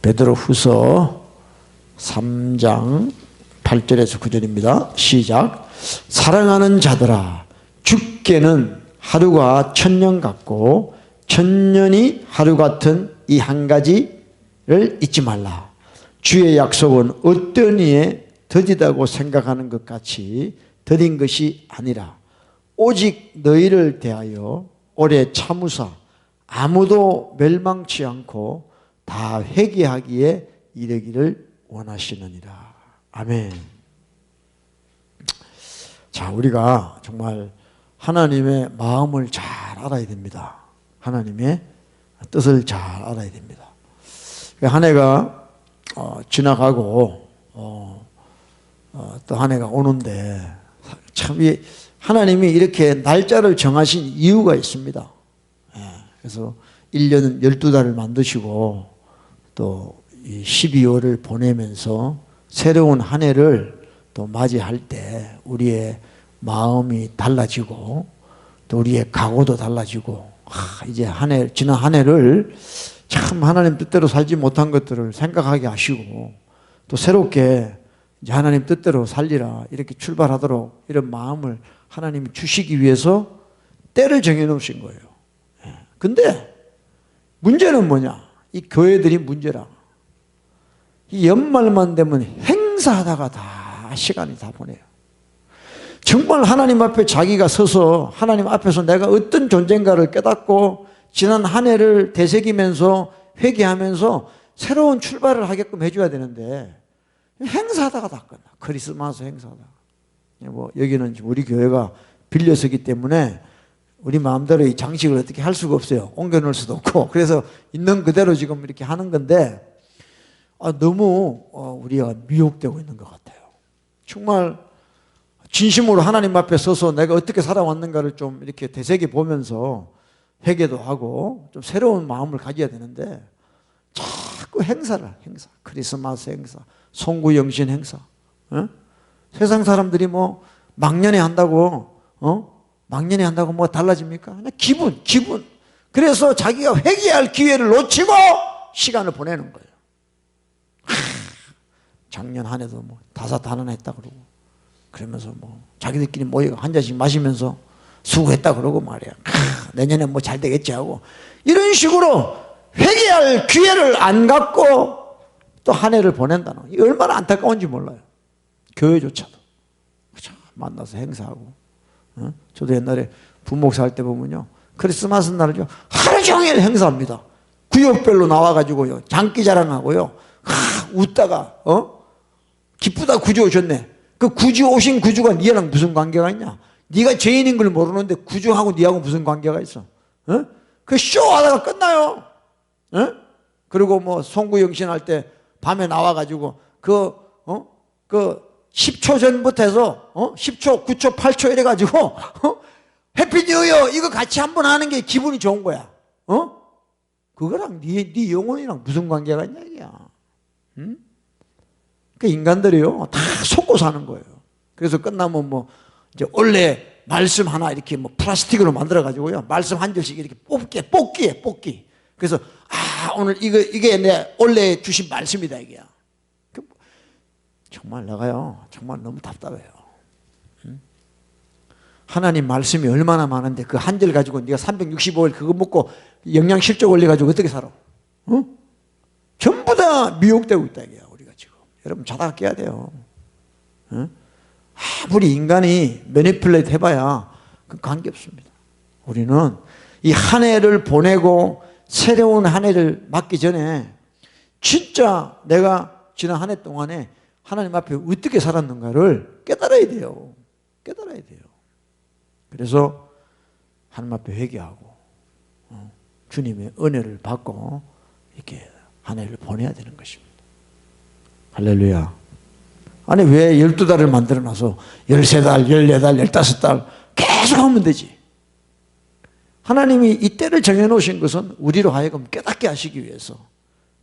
베드로후서 3장 8절에서 9절입니다. 시작. 사랑하는 자들아, 죽게는 하루가 천년 같고 천년이 하루 같은 이 한 가지를 잊지 말라. 주의 약속은 어떤 이에 더디다고 생각하는 것 같이 더딘 것이 아니라 오직 너희를 대하여 오래 참으사 아무도 멸망치 않고 다 회개하기에 이르기를 원하시느니라. 아멘. 자, 우리가 정말 하나님의 마음을 잘 알아야 됩니다. 하나님의 뜻을 잘 알아야 됩니다. 한 해가 지나가고 또 한 해가 오는데 참 하나님이 이렇게 날짜를 정하신 이유가 있습니다. 그래서 1년은 12달을 만드시고 또 이 12월을 보내면서 새로운 한 해를 또 맞이할 때 우리의 마음이 달라지고 또 우리의 각오도 달라지고 이제 지난 한 해를 참 하나님 뜻대로 살지 못한 것들을 생각하게 하시고 또 새롭게 이제 하나님 뜻대로 살리라 이렇게 출발하도록 이런 마음을 하나님이 주시기 위해서 때를 정해 놓으신 거예요. 근데 문제는 뭐냐? 이 교회들이 문제라. 이 연말만 되면 행사하다가 다 시간이 다 보내요. 정말 하나님 앞에 자기가 서서 하나님 앞에서 내가 어떤 존재인가를 깨닫고 지난 한 해를 되새기면서 회개하면서 새로운 출발을 하게끔 해줘야 되는데 행사하다가 다 끝나. 크리스마스 행사하다가. 뭐 여기는 우리 교회가 빌려서기 때문에 우리 마음대로 이 장식을 어떻게 할 수가 없어요. 옮겨놓을 수도 없고. 그래서 있는 그대로 지금 이렇게 하는 건데 너무 우리가 미혹되고 있는 것 같아요. 정말 진심으로 하나님 앞에 서서 내가 어떻게 살아왔는가를 좀 이렇게 되새겨 보면서 회개도 하고 좀 새로운 마음을 가져야 되는데 자꾸 행사. 크리스마스 행사, 송구영신 행사. 세상 사람들이 뭐 막년에 한다고 뭐 달라집니까? 그냥 기분. 그래서 자기가 회개할 기회를 놓치고 시간을 보내는 거예요. 작년 한 해도 뭐 다사다난 했다 그러고 그러면서 뭐 자기들끼리 모여 한 잔씩 마시면서 수고했다 그러고 말이야. 내년에 뭐 잘 되겠지 하고 이런 식으로 회개할 기회를 안 갖고 또 한 해를 보낸다는 거. 얼마나 안타까운지 몰라요. 교회조차도 만나서 행사하고. 저도 옛날에 부목사 할 때 보면요, 크리스마스 날은요 하루 종일 행사합니다. 구역별로 나와가지고요 장기자랑하고요 웃다가 기쁘다 구주 오셨네. 그 구주 오신 구주가 니랑 무슨 관계가 있냐? 네가 죄인인 걸 모르는데 구주하고 니하고 무슨 관계가 있어? 그 쇼하다가 끝나요. 그리고 뭐 송구영신 할 때 밤에 나와가지고 그 10초 전부터 해서 10초, 9초, 8초 이래가지고 해피 뉴 이어 이거 같이 한번 하는 게 기분이 좋은 거야. 그거랑 네 영혼이랑 무슨 관계가 있냐 이게야. 그 인간들이요 다 속고 사는 거예요. 그래서 끝나면 뭐 이제 원래 말씀 하나 이렇게 뭐 플라스틱으로 만들어 가지고요 말씀 한 절씩 이렇게 뽑기. 그래서 오늘 이게 내 원래 주신 말씀이다 이게야. 정말 내가요 정말 너무 답답해요. 하나님 말씀이 얼마나 많은데 그 한 절 가지고 네가 365일 그거 먹고 영양실조 걸려 가지고 어떻게 살아? 전부 다 미혹되고 있다 이게야. 우리가 지금 여러분 자다가 깨야 돼요. 아무리 인간이 매니플레이트 해봐야 그 관계없습니다. 우리는 이 한 해를 보내고 새로운 한 해를 맞기 전에 진짜 내가 지난 한 해 동안에 하나님 앞에 어떻게 살았는가를 깨달아야 돼요. 그래서 하나님 앞에 회개하고 주님의 은혜를 받고 이렇게 한 해를 보내야 되는 것입니다. 할렐루야. 아니 왜 12달을 만들어놔서 13달, 14달, 15달 계속 하면 되지. 하나님이 이 때를 정해놓으신 것은 우리로 하여금 깨닫게 하시기 위해서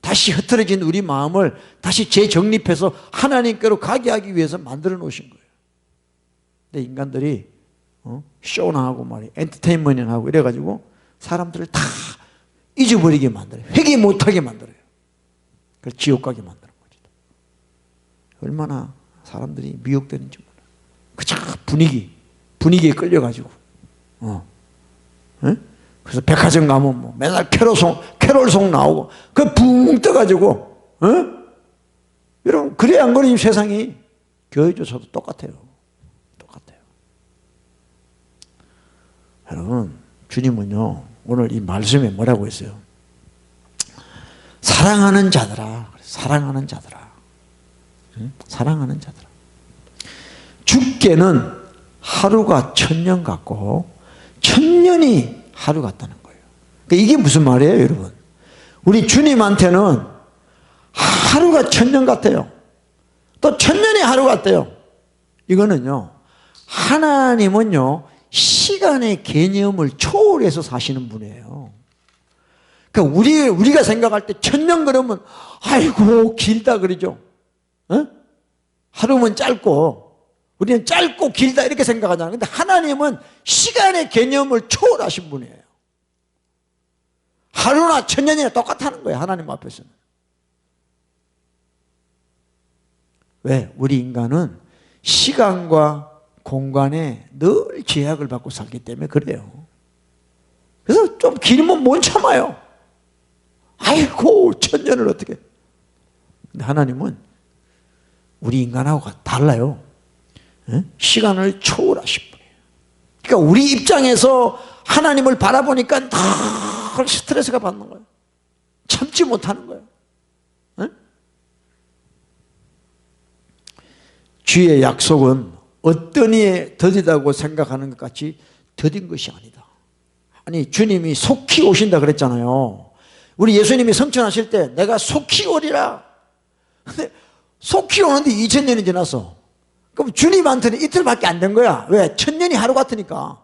다시 흐트러진 우리 마음을 다시 재정립해서 하나님께로 가게 하기 위해서 만들어 놓으신 거예요. 근데 인간들이 쇼나 하고 말이야 엔터테인먼트나 하고 이래가지고 사람들을 다 잊어버리게 만들어요. 회개 못하게 만들어요. 그걸 지옥 가게 만드는 거죠. 얼마나 사람들이 미혹되는지 몰라요. 그저 분위기에 끌려가지고. 예? 그래서 백화점 가면 뭐 맨날 캐롤송 나오고, 그 붕 떠가지고, 여러분, 그래 안 그러니 세상이 교회조차도 똑같아요. 똑같아요. 여러분, 주님은요, 오늘 이 말씀에 뭐라고 했어요? 사랑하는 자들아. 사랑하는 자들아. 사랑하는 자들아. 주께는 하루가 1000년 같고 1000년이 하루 같다는 거예요. 그러니까 이게 무슨 말이에요, 여러분? 우리 주님한테는 하루가 1000년 같아요. 또 1000년이 하루 같아요. 이거는요, 하나님은요, 시간의 개념을 초월해서 사시는 분이에요. 그러니까 우리가 생각할 때 1000년 그러면 아이고 길다 그러죠. 하루면 짧고, 우리는 짧고 길다 이렇게 생각하잖아요. 근데 하나님은 시간의 개념을 초월하신 분이에요. 하루나 1000년이나 똑같다는 거예요, 하나님 앞에서는. 왜? 우리 인간은 시간과 공간에 늘 제약을 받고 살기 때문에 그래요. 그래서 좀 길면 못 참아요. 아이고 1000년을 어떻게. 근데 하나님은 우리 인간하고 달라요. 시간을 초월하신 분이에요. 그러니까 우리 입장에서 하나님을 바라보니까 늘 스트레스가 받는 거예요. 참지 못하는 거예요. 주의 약속은 어떤 이에 더디다고 생각하는 것 같이 더딘 것이 아니다. 아니, 주님이 속히 오신다 그랬잖아요. 우리 예수님이 성천하실 때 내가 속히 오리라. 근데 속히 오는데 2000년이 지났어. 그럼 주님한테는 이틀밖에 안 된 거야. 왜? 1000년이 하루 같으니까.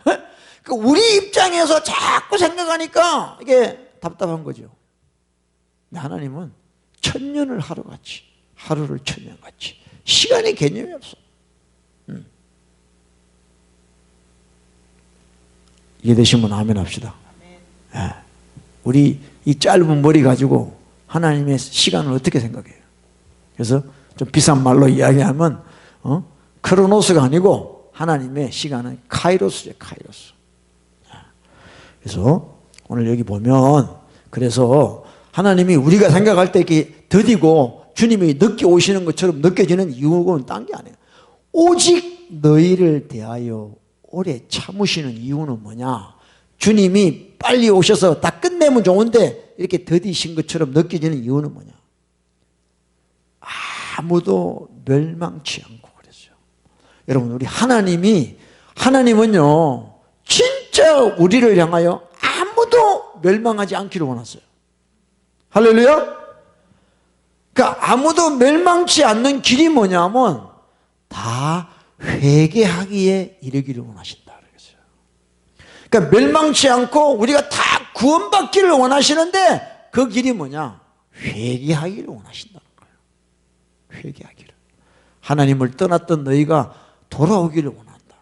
그러니까 우리 입장에서 자꾸 생각하니까 이게 답답한 거죠. 근데 하나님은 1000년을 하루같이, 하루를 1000년같이. 시간의 개념이 없어. 이해되시면 아멘 합시다. 네. 우리 이 짧은 머리 가지고 하나님의 시간을 어떻게 생각해요? 그래서 좀 비싼 말로 이야기하면 크로노스가 아니고 하나님의 시간은 카이로스죠. 카이로스. 그래서 오늘 여기 보면, 그래서 하나님이 우리가 생각할 때 이렇게 더디고 주님이 늦게 오시는 것처럼 느껴지는 이유는 딴 게 아니에요. 오직 너희를 대하여 오래 참으시는 이유는 뭐냐? 주님이 빨리 오셔서 다 끝내면 좋은데 이렇게 더디신 것처럼 느껴지는 이유는 뭐냐? 아무도 멸망치 않고 그랬어요. 여러분, 우리 하나님은요, 진짜 우리를 향하여 아무도 멸망하지 않기를 원하세요. 할렐루야? 그러니까 아무도 멸망치 않는 길이 뭐냐면 다 회개하기에 이르기를 원하신다 그랬어요. 그러니까 멸망치 않고 우리가 다 구원받기를 원하시는데 그 길이 뭐냐? 회개하기를 원하신다는 거예요. 회개하기를. 하나님을 떠났던 너희가 돌아오기를 원한다.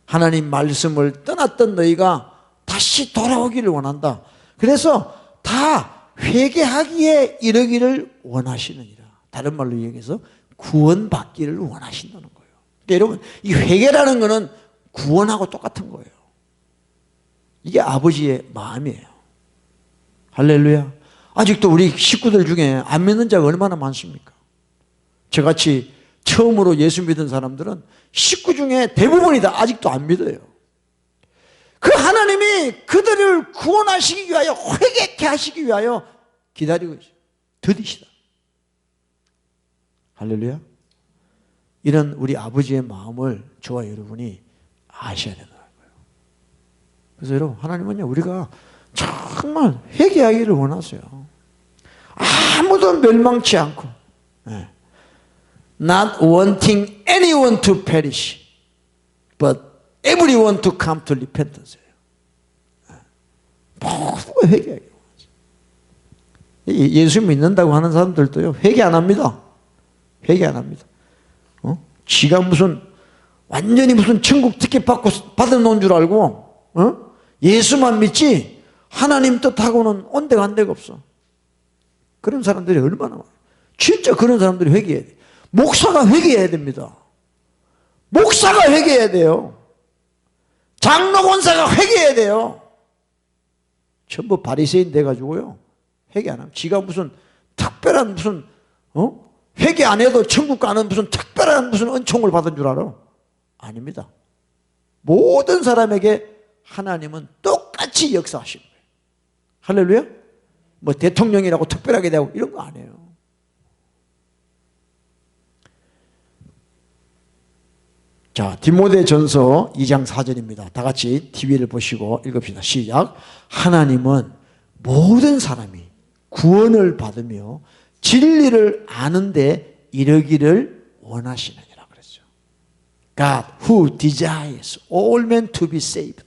하나님 말씀을 떠났던 너희가 다시 돌아오기를 원한다. 그래서 다 회개하기에 이르기를 원하시느니라. 다른 말로 얘기해서 구원받기를 원하신다는 거예요. 그러니까 여러분, 이 회개라는 거는 구원하고 똑같은 거예요. 이게 아버지의 마음이에요. 할렐루야. 아직도 우리 식구들 중에 안 믿는 자가 얼마나 많습니까? 저같이 처음으로 예수 믿은 사람들은 식구 중에 대부분이 다 아직도 안 믿어요. 그 하나님이 그들을 구원하시기 위하여, 회개케 하시기 위하여 기다리고 있어요. 더디시다. 할렐루야. 이런 우리 아버지의 마음을 저와 여러분이 아셔야 된다는 거예요. 그래서 여러분, 하나님은요, 우리가 정말 회개하기를 원하세요. 아무도 멸망치 않고, not wanting anyone to perish, but everyone to come to repentance. 모두가 회개하기를 원하세요. 예수 믿는다고 하는 사람들도요, 회개 안 합니다. 회개 안 합니다. 지가 무슨 완전히 무슨 천국 티켓 받아놓은 줄 알고 예수만 믿지 하나님 뜻하고는 온데간데가 없어. 그런 사람들이 얼마나 많아요. 진짜 그런 사람들이 회개해야 돼요. 목사가 회개해야 됩니다. 목사가 회개해야 돼요. 장로 권사가 회개해야 돼요. 전부 바리새인 돼가지고요, 회개 안 하면 지가 무슨 특별한 무슨 회개 안 해도 천국 가는 무슨 특별한 무슨 은총을 받은 줄 알아? 아닙니다. 모든 사람에게 하나님은 똑같이 역사하시는 거예요. 할렐루야? 뭐 대통령이라고 특별하게 되고 이런 거 아니에요. 자, 디모데전서 2장 4절입니다. 다 같이 TV를 보시고 읽읍시다. 시작. 하나님은 모든 사람이 구원을 받으며 진리를 아는데 이르기를 원하시느니라 그랬죠. God who desires all men to be saved.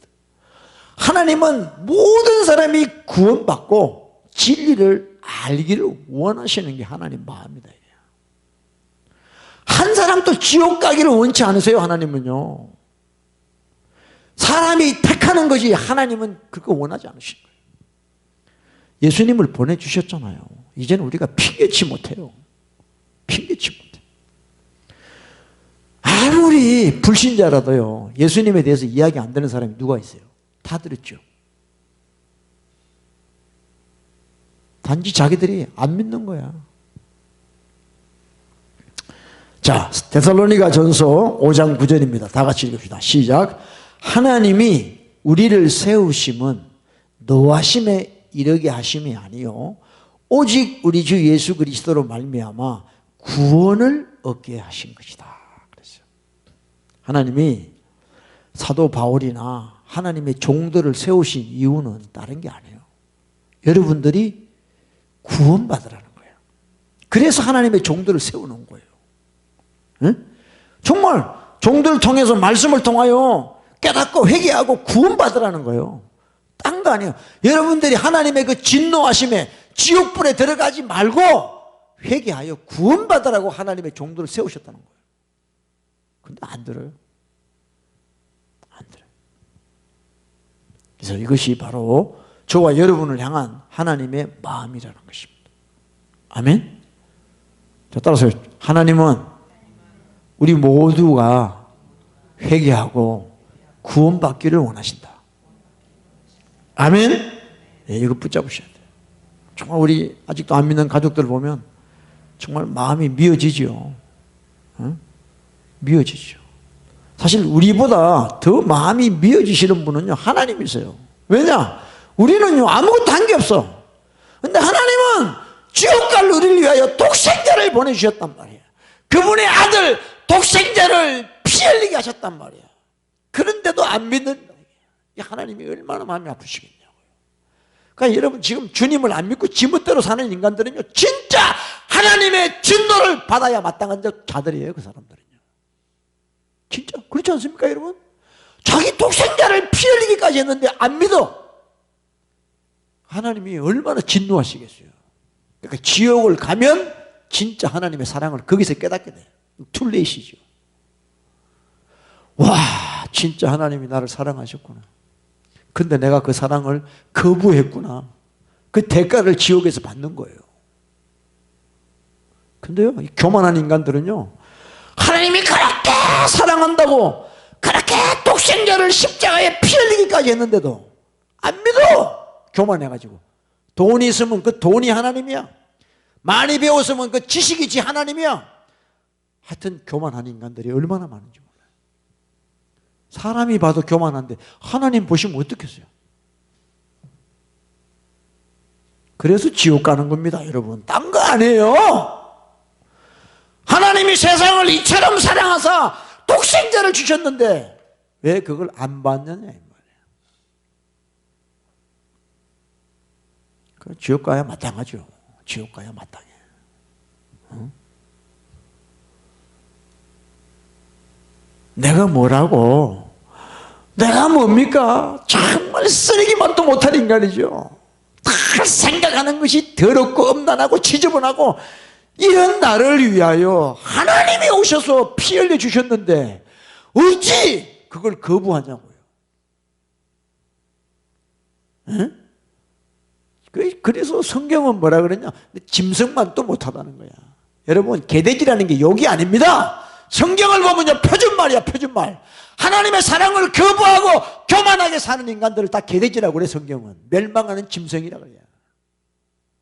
하나님은 모든 사람이 구원받고 진리를 알기를 원하시는 게 하나님 마음이다. 한 사람도 지옥 가기를 원치 않으세요. 하나님은요. 사람이 택하는 것이 하나님은 그거 원하지 않으신 거예요. 예수님을 보내주셨잖아요. 이제는 우리가 핑계치 못해요. 핑계치 못해요. 아무리 불신자라도요, 예수님에 대해서 이야기 안 되는 사람이 누가 있어요? 다 들었죠. 단지 자기들이 안 믿는 거야. 자, 데살로니가 전서 5장 9절입니다. 다 같이 읽읍시다. 시작. 하나님이 우리를 세우심은 노하심에 이르게 하심이 아니요 오직 우리 주 예수 그리스도로 말미암아 구원을 얻게 하신 것이다. 그랬어요. 하나님이 사도 바울이나 하나님의 종들을 세우신 이유는 다른 게 아니에요. 여러분들이 구원받으라는 거예요. 그래서 하나님의 종들을 세우는 거예요. 응? 정말 종들을 통해서 말씀을 통하여 깨닫고 회개하고 구원받으라는 거예요. 딴 거 아니에요. 여러분들이 하나님의 그 진노하심에 지옥불에 들어가지 말고 회개하여 구원받으라고 하나님의 종들을 세우셨다는 거예요. 근데 안 들어요. 안 들어요. 그래서 이것이 바로 저와 여러분을 향한 하나님의 마음이라는 것입니다. 아멘? 자, 따라서 하나님은 우리 모두가 회개하고 구원받기를 원하신다. 아멘? 네, 이거 붙잡으셔야 돼요. 정말 우리 아직도 안 믿는 가족들 보면 정말 마음이 미어지죠. 응? 미어지죠. 사실 우리보다 더 마음이 미어지시는 분은요, 하나님이세요. 왜냐? 우리는요, 아무것도 한 게 없어. 근데 하나님은 지옥 갈 우리를 위하여 독생자를 보내주셨단 말이에요. 그분의 아들 독생자를 피 흘리게 하셨단 말이에요. 그런데도 안 믿는 하나님이 얼마나 마음이 아프시겠냐고요. 그러니까 여러분 지금 주님을 안 믿고 지멋대로 사는 인간들은요, 진짜 하나님의 진노를 받아야 마땅한 자들이에요. 그 사람들은요. 진짜 그렇지 않습니까 여러분? 자기 독생자를 피 흘리기까지 했는데 안 믿어. 하나님이 얼마나 진노하시겠어요. 그러니까 지옥을 가면 진짜 하나님의 사랑을 거기서 깨닫게 돼요. 툴레이시죠. 와, 진짜 하나님이 나를 사랑하셨구나. 근데 내가 그 사랑을 거부했구나. 그 대가를 지옥에서 받는 거예요. 근데요, 이 교만한 인간들은요, 하나님이 그렇게 사랑한다고 그렇게 독생자를 십자가에 피 흘리기까지 했는데도 안 믿어. 교만해가지고. 돈이 있으면 그 돈이 하나님이야. 많이 배웠으면 그 지식이 지 하나님이야. 하여튼 교만한 인간들이 얼마나 많은지 몰라요. 사람이 봐도 교만한데 하나님 보시면 어떻겠어요? 그래서 지옥 가는 겁니다, 여러분. 딴 거 아니에요. 하나님이 세상을 이처럼 사랑하사 독생자를 주셨는데 왜 그걸 안 받느냐 이 말이에요. 그 지옥 가야 마땅하죠. 지옥 가야 마땅해. 응? 내가 뭐라고? 내가 뭡니까? 정말 쓰레기만도 못할 인간이죠. 다 생각하는 것이 더럽고 음란하고 지저분하고 이런 나를 위하여 하나님이 오셔서 피 흘려 주셨는데 어찌 그걸 거부하냐고요. 응? 그래서 성경은 뭐라 그랬냐? 짐승만 또 못하다는 거야. 여러분, 개돼지라는 게 욕이 아닙니다. 성경을 보면요, 표준말이야, 표준말. 하나님의 사랑을 거부하고 교만하게 사는 인간들을 다 개돼지라고 그래, 성경은. 멸망하는 짐승이라고 그래요.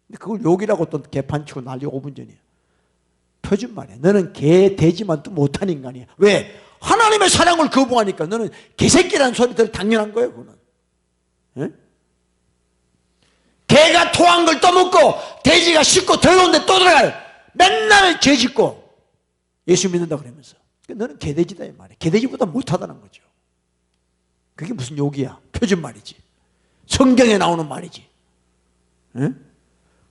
근데 그걸 욕이라고 또 개판치고 난리 5분 전이야. 표준말이야. 너는 개돼지만 또 못한 인간이야. 왜? 하나님의 사랑을 거부하니까 너는 개새끼라는 소리 들 당연한 거예요, 그거는. 예? 개가 토한 걸 떠먹고 돼지가 씻고 더러운데 또 들어가요. 맨날 죄 짓고 예수 믿는다 그러면서. 너는 개돼지다 이 말이야. 개돼지보다 못하다는 거죠. 그게 무슨 욕이야? 표준말이지. 성경에 나오는 말이지. 예?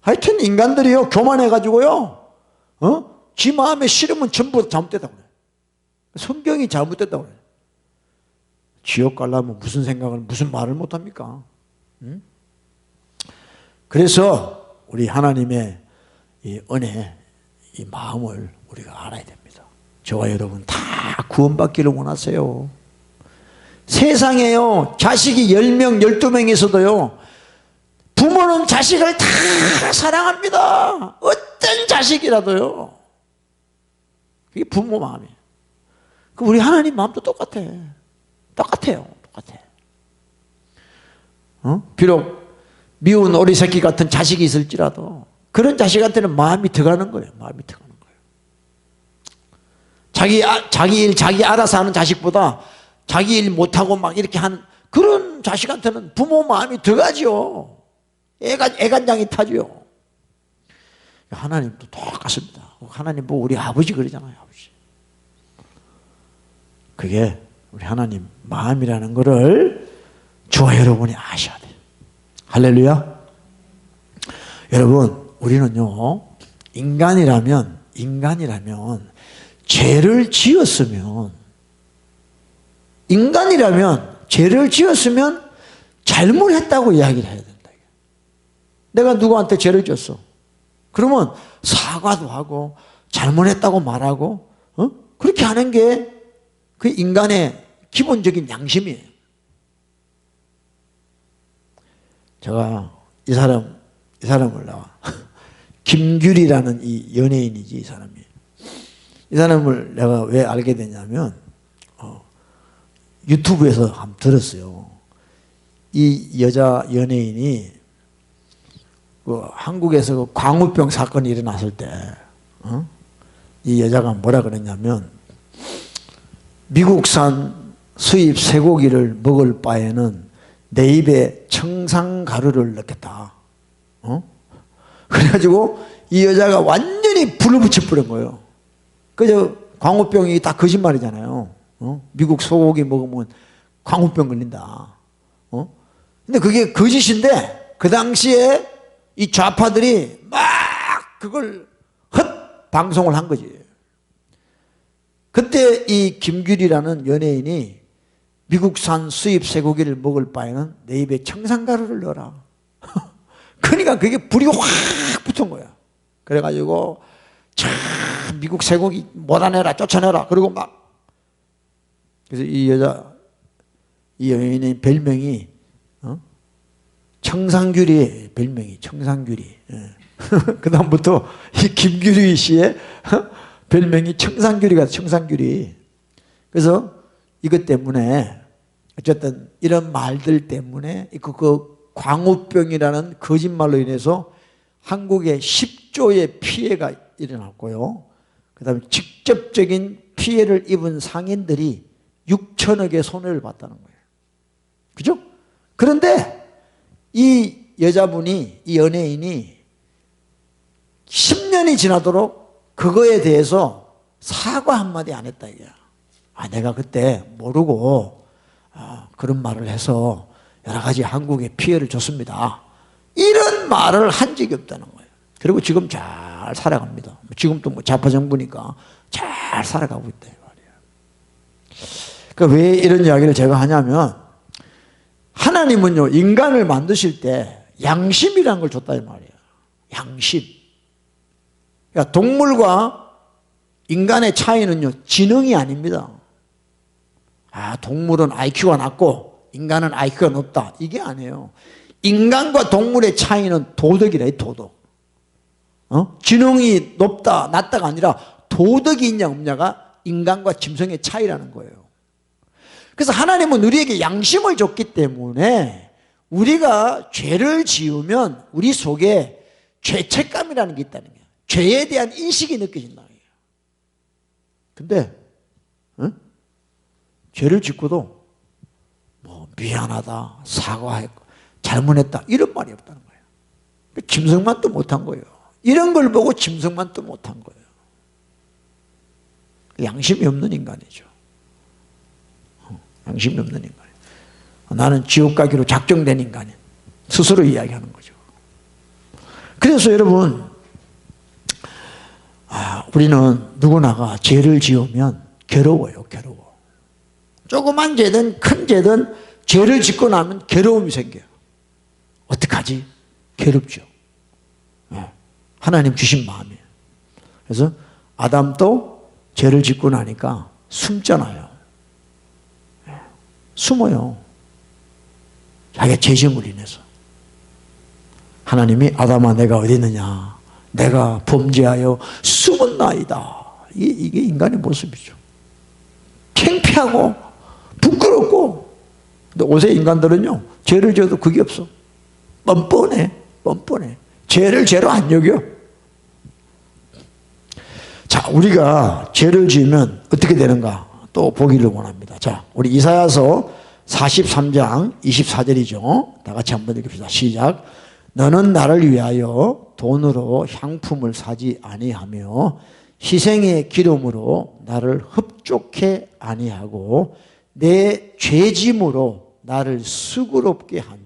하여튼 인간들이요, 교만해가지고요, 지 마음에 싫으면 전부 잘못됐다고 그래요. 성경이 잘못됐다고 그래요. 지옥 가려면 무슨 생각을, 무슨 말을 못합니까? 응? 그래서 우리 하나님의 이 은혜, 이 마음을 우리가 알아야 됩니다. 저와 여러분 다 구원받기를 원하세요. 세상에요, 자식이 10명, 12명 있어도요, 부모는 자식을 다 사랑합니다. 어떤 자식이라도요. 그게 부모 마음이에요. 우리 하나님 마음도 똑같아. 똑같아요. 똑같아. 비록 미운 오리 새끼 같은 자식이 있을지라도 그런 자식한테는 마음이 들어가는 거예요. 마음이 들어가는 거예요. 자기 일 자기 알아서 하는 자식보다 자기 일 못하고 막 이렇게 하는 그런 자식한테는 부모 마음이 들어가죠. 애간장이 타죠. 하나님도 똑같습니다. 하나님 뭐 우리 아버지 그러잖아요. 아버지. 그게 우리 하나님 마음이라는 것을 저와 여러분이 아셔야 돼요. 할렐루야. 여러분, 우리는요, 인간이라면 죄를 지었으면 잘못했다고 이야기를 해야 된다. 내가 누구한테 죄를 졌어. 그러면 사과도 하고 잘못했다고 말하고 그렇게 하는 게 그 인간의 기본적인 양심이에요. 제가 이 사람을 김규리라는 이 연예인이지, 이 사람이. 이 사람을 내가 왜 알게 됐냐면 유튜브에서 한번 들었어요. 이 여자 연예인이 한국에서 그 광우병 사건이 일어났을 때 이 여자가 뭐라 그랬냐면 미국산 수입 쇠고기를 먹을 바에는 내 입에 청산가루를 넣겠다. 그래가지고 이 여자가 완전히 불을 붙여버린 거예요. 그저 광우병이 다 거짓말이잖아요. 미국 소고기 먹으면 광우병 걸린다. 근데 그게 거짓인데 그 당시에 이 좌파들이 막 그걸 헛 방송을 한 거지. 그때 이 김규리라는 연예인이 미국산 수입 쇠고기를 먹을 바에는 내 입에 청산가루를 넣어라. 그러니까 그게 불이 확 붙은 거야. 그래가지고 참 미국 쇠고기 몰아내라, 쫓아내라. 그리고 막 그래서 이 연예인의 별명이 청산규리, 별명이 청산규리. 그 다음부터 이 김규리 씨의 별명이 청산규리가 청산규리. 그래서 이것 때문에 어쨌든 이런 말들 때문에 그 광우병이라는 거짓말로 인해서 한국에 10조의 피해가 일어났고요. 그 다음에 직접적인 피해를 입은 상인들이 6천억의 손해를 봤다는 거예요. 그죠? 그런데 이 여자분이, 이 연예인이 10년이 지나도록 그거에 대해서 사과 한마디 안 했다 이거야. 내가 그때 모르고 그런 말을 해서 여러 가지 한국에 피해를 줬습니다. 이런 말을 한 적이 없다는 거예요. 그리고 지금 잘 살아갑니다. 지금도 뭐 좌파 정부니까 잘 살아가고 있다 이 말이에요. 그러니까 왜 이런 이야기를 제가 하냐면 하나님은요, 인간을 만드실 때 양심이라는 걸 줬다 이 말이에요. 양심. 그러니까 동물과 인간의 차이는요, 지능이 아닙니다. 동물은 IQ가 낮고 인간은 IQ가 높다. 이게 아니에요. 인간과 동물의 차이는 도덕이래, 도덕. 지능이 높다, 낮다가 아니라 도덕이 있냐, 없냐가 인간과 짐승의 차이라는 거예요. 그래서 하나님은 우리에게 양심을 줬기 때문에 우리가 죄를 지으면 우리 속에 죄책감이라는 게 있다는 거예요. 죄에 대한 인식이 느껴진다는 거예요. 근데 죄를 짓고도 뭐 미안하다, 사과했고 잘못했다 이런 말이 없다는 거예요. 짐승만 또 못한 거예요. 이런 걸 보고 짐승만 또 못한 거예요. 양심이 없는 인간이죠. 양심이 없는 인간. 나는 지옥 가기로 작정된 인간이 스스로 이야기하는 거죠. 그래서 여러분, 우리는 누구나가 죄를 지으면 괴로워요. 괴로워. 조그만 죄든 큰 죄든 죄를 짓고 나면 괴로움이 생겨요. 어떡하지? 괴롭죠. 하나님 주신 마음이에요. 그래서 아담도 죄를 짓고 나니까 숨잖아요. 숨어요. 자기가 죄짐을 인해서. 하나님이 아담아 내가 어디 있느냐, 내가 범죄하여 숨었나이다. 이게 인간의 모습이죠. 창피하고 부끄럽고. 근데 요새 인간들은요, 죄를 지어도 그게 없어. 뻔뻔해. 뻔뻔해. 죄를 죄로 안 여겨. 자, 우리가 죄를 지으면 어떻게 되는가 또 보기를 원합니다. 자, 우리 이사야서 43장 24절이죠. 다 같이 한번 읽읍시다. 시작. 너는 나를 위하여 돈으로 향품을 사지 아니하며 희생의 기름으로 나를 흡족해 아니하고 내 죄짐으로 나를 수고롭게 하며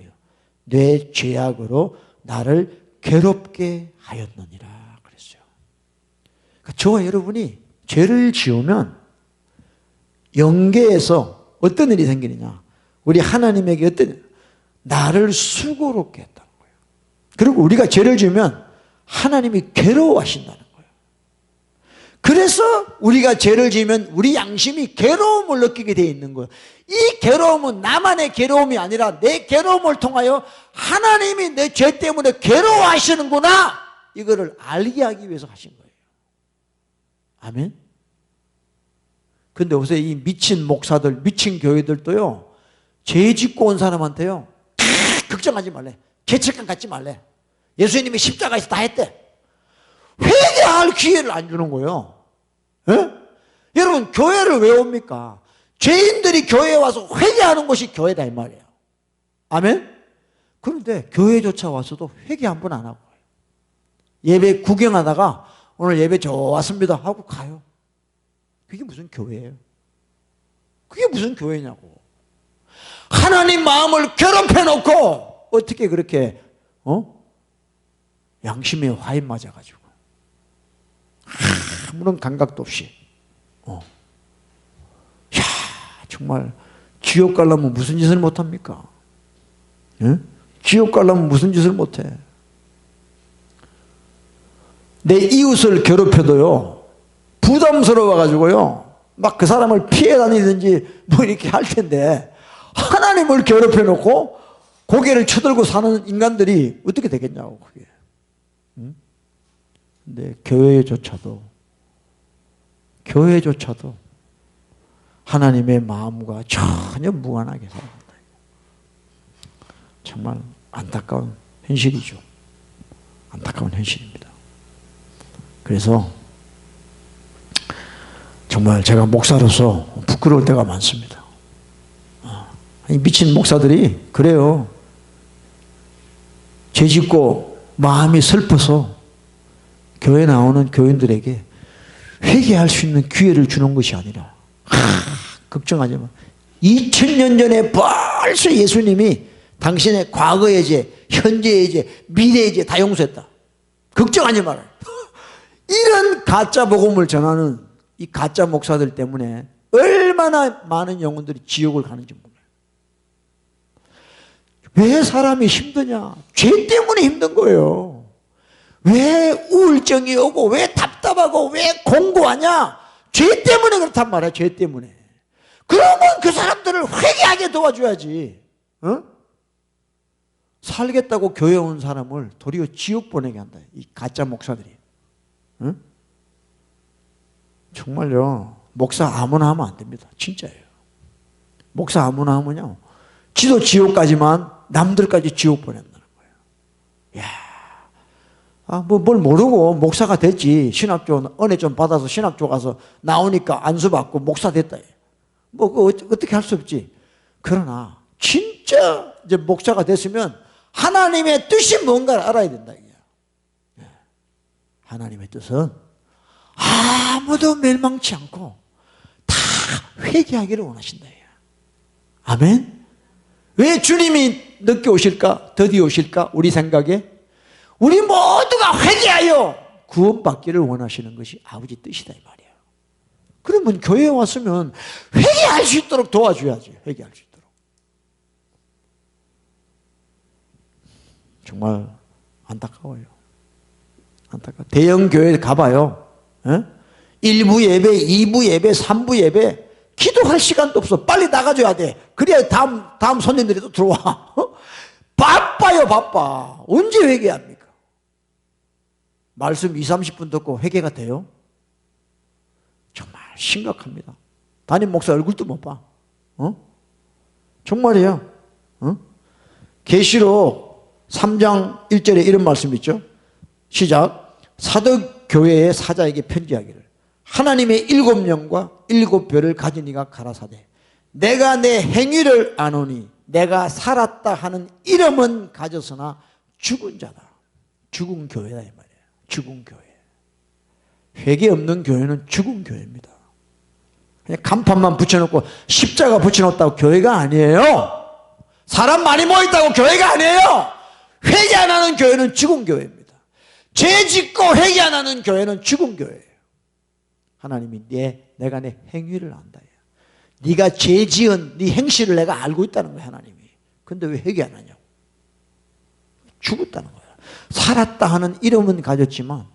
내 죄악으로 나를 괴롭게 하였느니라 그랬어요. 그러니까 저와 여러분이 죄를 지으면 영계에서 어떤 일이 생기느냐, 우리 하나님에게 어떤 나를 수고롭게 했다는 거예요. 그리고 우리가 죄를 지으면 하나님이 괴로워하신다는 거예요. 그래서 우리가 죄를 지으면 우리 양심이 괴로움을 느끼게 되어 있는 거예요. 이 괴로움은 나만의 괴로움이 아니라 내 괴로움을 통하여 하나님이 내 죄 때문에 괴로워하시는구나, 이거를 알게 하기 위해서 하신 거예요. 아멘. 근데 요새 이 미친 목사들, 미친 교회들도요, 죄 짓고 온 사람한테요, 걱정하지 말래, 죄책감 갖지 말래, 예수님이 십자가에서 다 했대, 회개할 기회를 안 주는 거예요. 에? 여러분, 교회를 왜 옵니까? 죄인들이 교회에 와서 회개하는 것이 교회다 이 말이에요. 아멘? 그런데 교회조차 와서도 회개 한 번 안 하고 가요. 예배 구경하다가 오늘 예배 좋았습니다 하고 가요. 그게 무슨 교회예요? 그게 무슨 교회냐고. 하나님 마음을 괴롭혀 놓고 어떻게 그렇게 양심에 화인 맞아가지고 아무런 감각도 없이 야, 정말 지옥 가려면 무슨 짓을 못합니까? 예? 지옥 가려면 무슨 짓을 못해? 내 이웃을 괴롭혀도요, 부담스러워가지고요, 막 그 사람을 피해 다니든지 뭐 이렇게 할 텐데, 하나님을 괴롭혀 놓고 고개를 쳐들고 사는 인간들이 어떻게 되겠냐고, 그게. 근데 교회조차도 하나님의 마음과 전혀 무관하게 살아간다. 정말 안타까운 현실이죠. 안타까운 현실입니다. 그래서 정말 제가 목사로서 부끄러울 때가 많습니다. 이 미친 목사들이 그래요. 죄 짓고 마음이 슬퍼서 교회 나오는 교인들에게 회개할 수 있는 기회를 주는 것이 아니라, 걱정하지 마. 2000년 전에 벌써 예수님이 당신의 과거의 죄, 현재의 죄, 미래의 죄 다 용서했다. 걱정하지 마라. 이런 가짜 복음을 전하는 이 가짜 목사들 때문에 얼마나 많은 영혼들이 지옥을 가는지 몰라요. 왜 사람이 힘드냐? 죄 때문에 힘든 거예요. 왜 우울증이 오고, 왜 답답하고, 왜 공고하냐? 죄 때문에 그렇단 말이야. 죄 때문에. 그러면 그 사람들을 회개하게 도와줘야지. 살겠다고 교회 온 사람을 도리어 지옥 보내게 한다. 이 가짜 목사들이. 응? 정말요. 목사 아무나 하면 안 됩니다. 진짜예요. 목사 아무나 하면요. 지도 지옥까지만 남들까지 지옥 보낸다는 거예요. 야, 뭘 모르고 목사가 됐지. 신학교 은혜 좀 받아서 신학교 가서 나오니까 안수받고 목사 됐다. 어떻게 할 수 없지. 그러나 진짜 이제 목사가 됐으면 하나님의 뜻이 뭔가를 알아야 된다. 하나님의 뜻은 아무도 멸망치 않고 다 회개하기를 원하신다. 아멘. 왜 주님이 늦게 오실까? 더디 오실까? 우리 생각에 우리 모두가 회개하여 구원받기를 원하시는 것이 아버지 뜻이다 이 말이에요. 그러면 교회에 왔으면 회개할 수 있도록 도와줘야지. 회개할 수 있도록. 정말 안타까워요. 안타까워. 대형 교회에 가봐요. 1부 예배, 2부 예배, 3부 예배 기도할 시간도 없어. 빨리 나가줘야 돼. 그래야 다음 손님들이 또 들어와. 바빠요, 바빠. 언제 회개합니까? 말씀 20, 30분 듣고 회개가 돼요? 정말 심각합니다. 담임 목사 얼굴도 못 봐. 정말이에요. 계시록 3장 1절에 이런 말씀 있죠. 시작. 사도교회의 사자에게 편지하기를 하나님의 7영과 7별을 가진 이가 가라사대 내가 내 행위를 아노니 내가 살았다 하는 이름은 가졌으나 죽은 자다. 죽은 교회다 이 말이에요. 죽은 교회. 회개 없는 교회는 죽은 교회입니다. 그냥 간판만 붙여놓고 십자가 붙여놓았다고 교회가 아니에요. 사람 많이 모였다고 교회가 아니에요. 회개 안 하는 교회는 죽은 교회입니다. 죄 짓고 회개 안 하는 교회는 죽은 교회예요. 하나님이 내가 내 행위를 안다. 네가 죄 지은 네 행실을 내가 알고 있다는 거야 하나님이. 근데 왜 회개 안 하냐고. 죽었다는 거야. 살았다 하는 이름은 가졌지만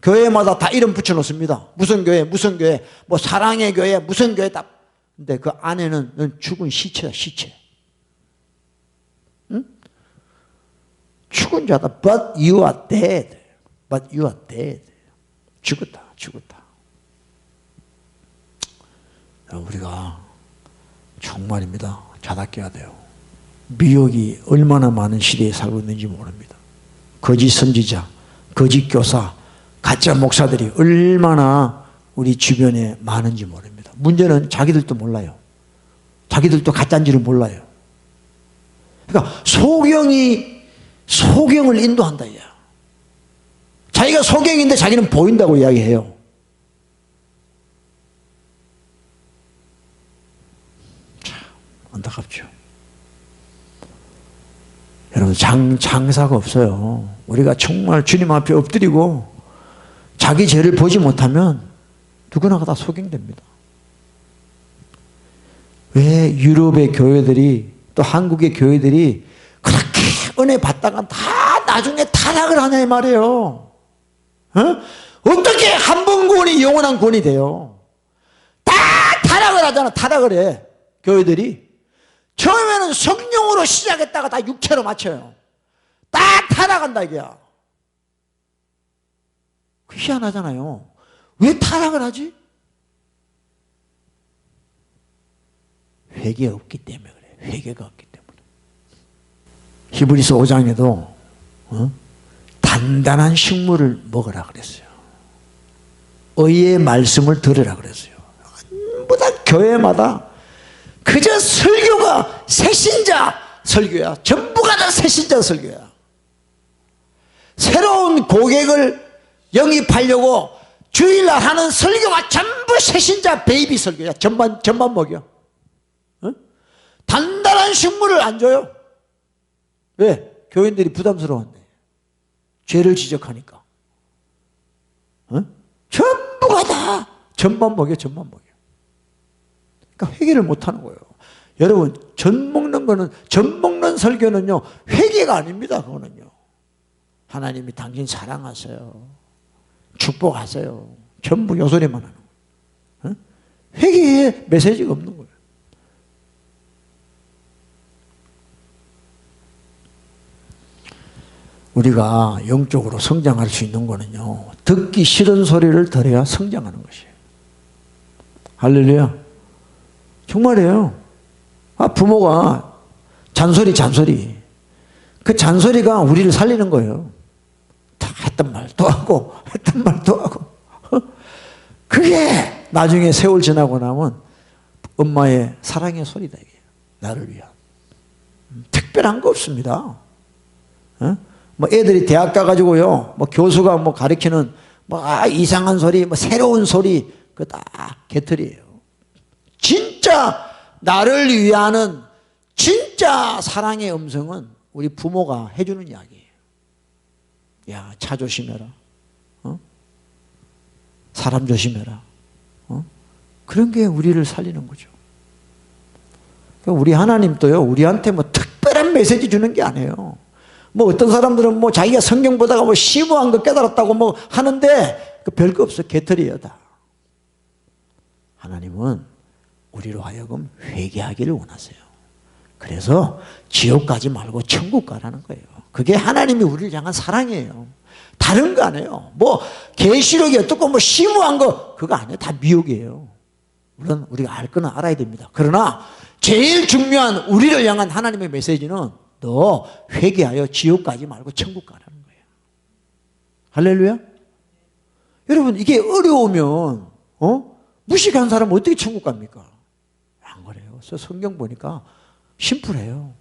교회마다 다 이름 붙여놓습니다. 무슨 교회 무슨 교회 뭐 사랑의 교회 무슨 교회 다. 근데 그 안에는 넌 죽은 시체다 시체. 응? 죽은 자다. But you are dead. But you are dead. 죽었다. 우리가 정말입니다. 자답해야 돼요. 미혹이 얼마나 많은 시대에 살고 있는지 모릅니다. 거짓 선지자, 거짓 교사, 가짜 목사들이 얼마나 우리 주변에 많은지 모릅니다. 문제는 자기들도 몰라요. 자기들도 가짜인지를 몰라요. 그러니까 소경을 인도한다. 자기가 소경인데 자기는 보인다고 이야기해요. 안타깝죠. 여러분 장사가 없어요. 우리가 정말 주님 앞에 엎드리고 자기 죄를 보지 못하면 누구나가 다 소경됩니다. 왜 유럽의 교회들이 또 한국의 교회들이 그렇게 은혜 받다가 다 나중에 타락을 하냐 이 말이에요. 어떻게 한 번 구원이 영원한 구원이 돼요? 다 타락을 하잖아. 타락을 해 교회들이. 처음에는 성령으로 시작했다가 다 육체로 맞춰요. 다 타락한다 이게야. 희한하잖아요. 왜 타락을 하지? 회개가 없기 때문에 그래. 회개가 없기 때문에. 히브리서 5장에도 단단한 식물을 먹으라 그랬어요. 의의 말씀을 들으라 그랬어요. 전부 다 교회마다 그저 설교가 새신자 설교야. 전부가 다 새신자 설교야. 새로운 고객을 영입하려고 주일날 하는 설교가 전부 새신자 베이비 설교야. 전반 먹여. 단단한 식물을 안 줘요. 왜? 교인들이 부담스러웠네. 죄를 지적하니까. 전부가 다 전반 먹여. 그러니까 회개를 못하는 거예요. 여러분 전 먹는 설교는요 회개가 아닙니다. 그거는요. 하나님이 당신 사랑하세요. 축복하세요. 전부 요 소리만 하는 거예요. 회개의 메시지가 없는 거예요. 우리가 영적으로 성장할 수 있는 거는요, 듣기 싫은 소리를 들어야 성장하는 것이에요. 할렐루야. 정말이에요. 부모가 잔소리. 그 잔소리가 우리를 살리는 거예요. 다 했던 말도 하고, 했던 말도 하고. 그게 나중에 세월 지나고 나면 엄마의 사랑의 소리다, 이게. 나를 위한. 특별한 거 없습니다. 뭐 애들이 대학 가가지고요, 뭐 교수가 뭐 가르치는 이상한 소리, 뭐 새로운 소리, 그거 다 개털이에요. 진짜 나를 위하는 진짜 사랑의 음성은 우리 부모가 해주는 이야기예요. 야, 차 조심해라. 사람 조심해라. 그런 게 우리를 살리는 거죠. 그러니까 우리 하나님도요, 우리한테 뭐 특별한 메시지 주는 게 아니에요. 뭐 어떤 사람들은 뭐 자기가 성경 보다가 뭐 심오한 거 깨달았다고 뭐 하는데 그 별거 없어. 개털이에요, 다. 하나님은 우리로 하여금 회개하기를 원하세요. 그래서 지옥 가지 말고 천국 가라는 거예요. 그게 하나님이 우리를 향한 사랑이에요. 다른 거 아니에요. 뭐 계시록이 어떻고 뭐 심오한 거 그거 아니에요. 다 미혹이에요. 물론 우리가 알 거는 알아야 됩니다. 그러나 제일 중요한 우리를 향한 하나님의 메시지는 너 회개하여 지옥 가지 말고 천국 가라는 거예요. 할렐루야. 여러분, 이게 어려우면 무식한 사람은 어떻게 천국 갑니까? 안 그래요. 그래서 성경 보니까 심플해요.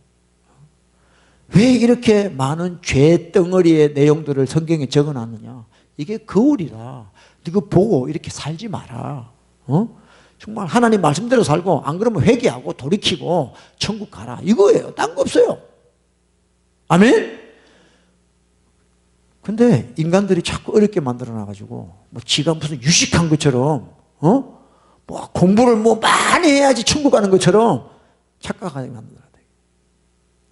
왜 이렇게 많은 죄 덩어리의 내용들을 성경에 적어놨느냐? 이게 거울이다. 이거 보고 이렇게 살지 마라. 정말 하나님 말씀대로 살고, 안 그러면 회개하고 돌이키고 천국 가라. 이거예요. 딴 거 없어요. 아멘? 근데 인간들이 자꾸 어렵게 만들어놔가지고, 뭐 지가 무슨 유식한 것처럼, 뭐 공부를 뭐 많이 해야지 천국 가는 것처럼 착각하게 만들어야 돼.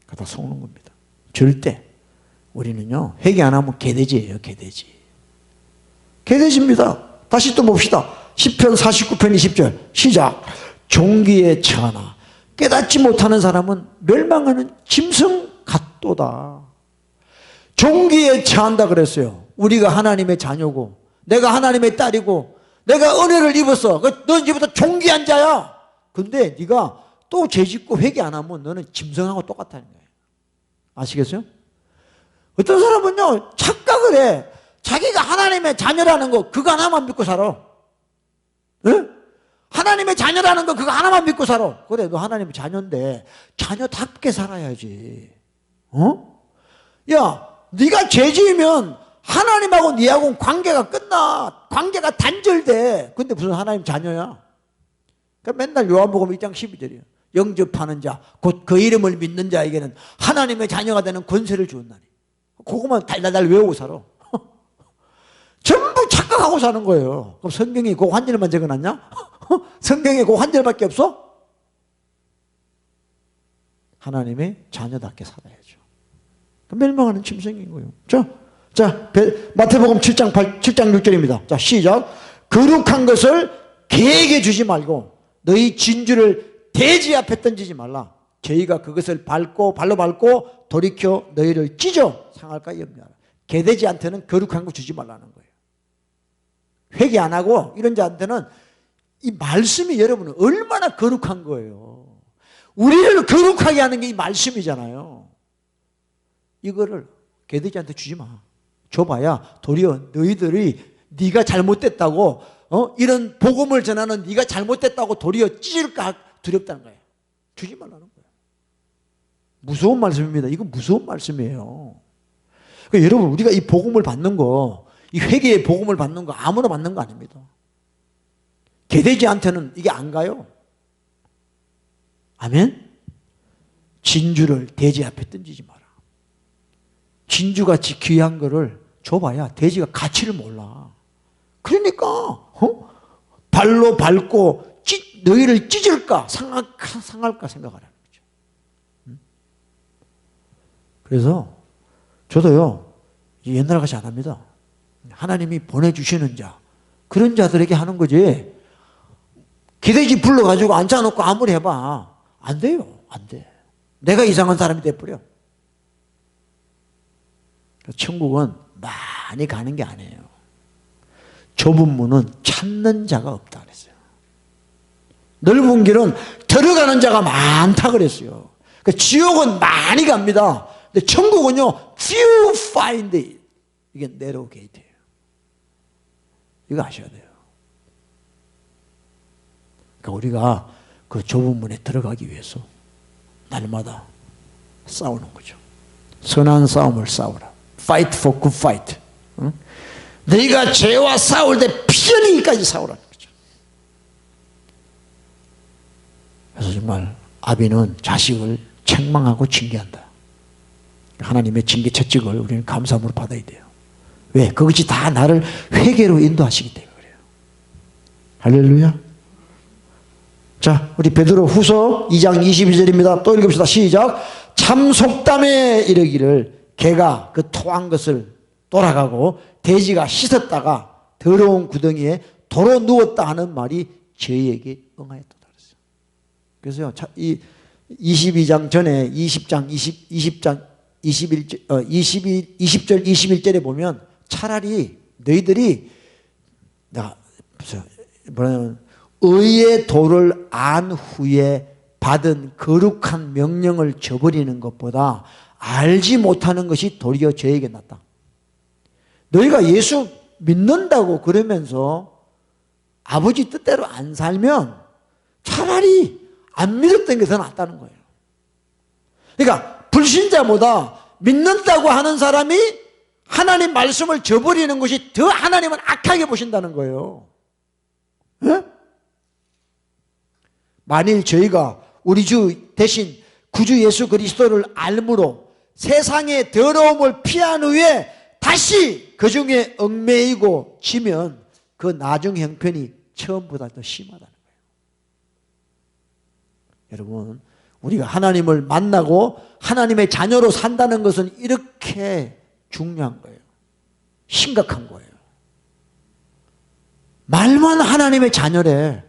그러다 속는 겁니다. 절대. 우리는요, 회개 안 하면 개돼지예요, 개돼지. 개돼지입니다. 다시 또 봅시다. 시편 49편 20절 시작. 종기에 처하나 깨닫지 못하는 사람은 멸망하는 짐승 같도다. 종기에 처한다 그랬어요. 우리가 하나님의 자녀고, 내가 하나님의 딸이고, 내가 은혜를 입었어. 넌 이제부터 종기한 자야. 근데 네가 또 죄짓고 회개 안 하면 너는 짐승하고 똑같다는 거예요. 아시겠어요? 어떤 사람은요, 착각을 해. 자기가 하나님의 자녀라는 거 그거 하나만 믿고 살아. 네? 하나님의 자녀라는 거 그거 하나만 믿고 살아. 그래, 너 하나님의 자녀인데 자녀답게 살아야지. 야, 네가 죄 지으면 하나님하고 네하고는 관계가 끝나. 관계가 단절돼. 근데 무슨 하나님 자녀야? 그러니까 맨날 요한복음 1장 12절이에요. 영접하는 자, 곧 그 이름을 믿는 자에게는 하나님의 자녀가 되는 권세를 주었나니. 그것만 달달달 외우고 살아. 전부 착각하고 사는 거예요. 그럼 성경이 그 한 절만 적어놨냐? 성경에 그 한 절밖에 없어? 하나님의 자녀답게 살아야죠. 멸망하는 짐승인 거예요. 자, 마태복음 7장 6절입니다. 자, 시작. 거룩한 것을 개에게 주지 말고 너희 진주를 돼지 앞에 던지지 말라. 저희가 그것을 발로 밟고 돌이켜 너희를 찢어 상할까 염려하라. 개돼지한테는 거룩한 거 주지 말라는 거예요. 회개 안 하고 이런 자한테는 이 말씀이 여러분은 얼마나 거룩한 거예요. 우리를 거룩하게 하는 게 이 말씀이잖아요. 이거를 개돼지한테 주지 마. 줘봐야 도리어 너희들이 네가 잘못됐다고, 이런 복음을 전하는 네가 잘못됐다고 도리어 찢을까 두렵다는 거예요. 주지 말라는 거예요. 무서운 말씀입니다. 이건 무서운 말씀이에요. 그러니까 여러분, 우리가 이 복음을 받는 거, 이 회개의 복음을 받는 거 아무나 받는 거 아닙니다. 개돼지한테는 이게 안 가요. 아멘? 진주를 돼지 앞에 던지지 마라. 진주같이 귀한 거를 줘봐야 돼지가 가치를 몰라. 그러니까 발로 밟고 너희를 찢을까 상할까 생각하라는 거죠. 그래서 저도요, 옛날 같이 안 합니다. 하나님이 보내주시는 자, 그런 자들에게 하는 거지. 기대지 불러가지고 앉혀놓고 아무리 해봐. 안 돼요. 안 돼. 내가 이상한 사람이 돼버려. 천국은 많이 가는 게 아니에요. 좁은 문은 찾는 자가 없다 그랬어요. 넓은 길은 들어가는 자가 많다 그랬어요. 그러니까 지옥은 많이 갑니다. 근데 천국은요, few find it. 이게 narrow gate예요. 이거 아셔야 돼요. 그러니까 우리가 그 좁은 문에 들어가기 위해서 날마다 싸우는 거죠. 선한 싸움을 싸우라. Fight for good fight. 응? 너희가 죄와 싸울 때 피 흘리기까지 싸우라는 거죠. 그래서 정말 아비는 자식을 책망하고 징계한다. 하나님의 징계 채찍을 우리는 감사함으로 받아야 돼요. 왜? 그것이 다 나를 회개로 인도하시기 때문에 그래요. 할렐루야. 자, 우리 베드로 후서 2장 22절입니다. 또 읽읍시다. 시작. 참 속담에 이르기를 개가 그 토한 것을 돌아가고 돼지가 씻었다가 더러운 구덩이에 도로 누웠다 하는 말이 저희에게 응하였다 그랬어요. 그래서요, 이 22장 전에 20장 20절 21절에 보면 차라리 너희들이 뭐냐면 의의 도를 안 후에 받은 거룩한 명령을 저버리는 것보다 알지 못하는 것이 도리어 저에게 낫다. 너희가 예수 믿는다고 그러면서 아버지 뜻대로 안 살면 차라리 안 믿었던 게 더 낫다는 거예요. 그러니까 불신자보다 믿는다고 하는 사람이 하나님 말씀을 저버리는 것이 더 하나님은 악하게 보신다는 거예요. 네? 만일 저희가 우리 주 대신 구주 예수 그리스도를 알므로 세상의 더러움을 피한 후에 다시 그 중에 얽매이고 지면 그 나중 형편이 처음보다 더 심하다는 거예요. 여러분, 우리가 하나님을 만나고 하나님의 자녀로 산다는 것은 이렇게 중요한 거예요. 심각한 거예요. 말만 하나님의 자녀래.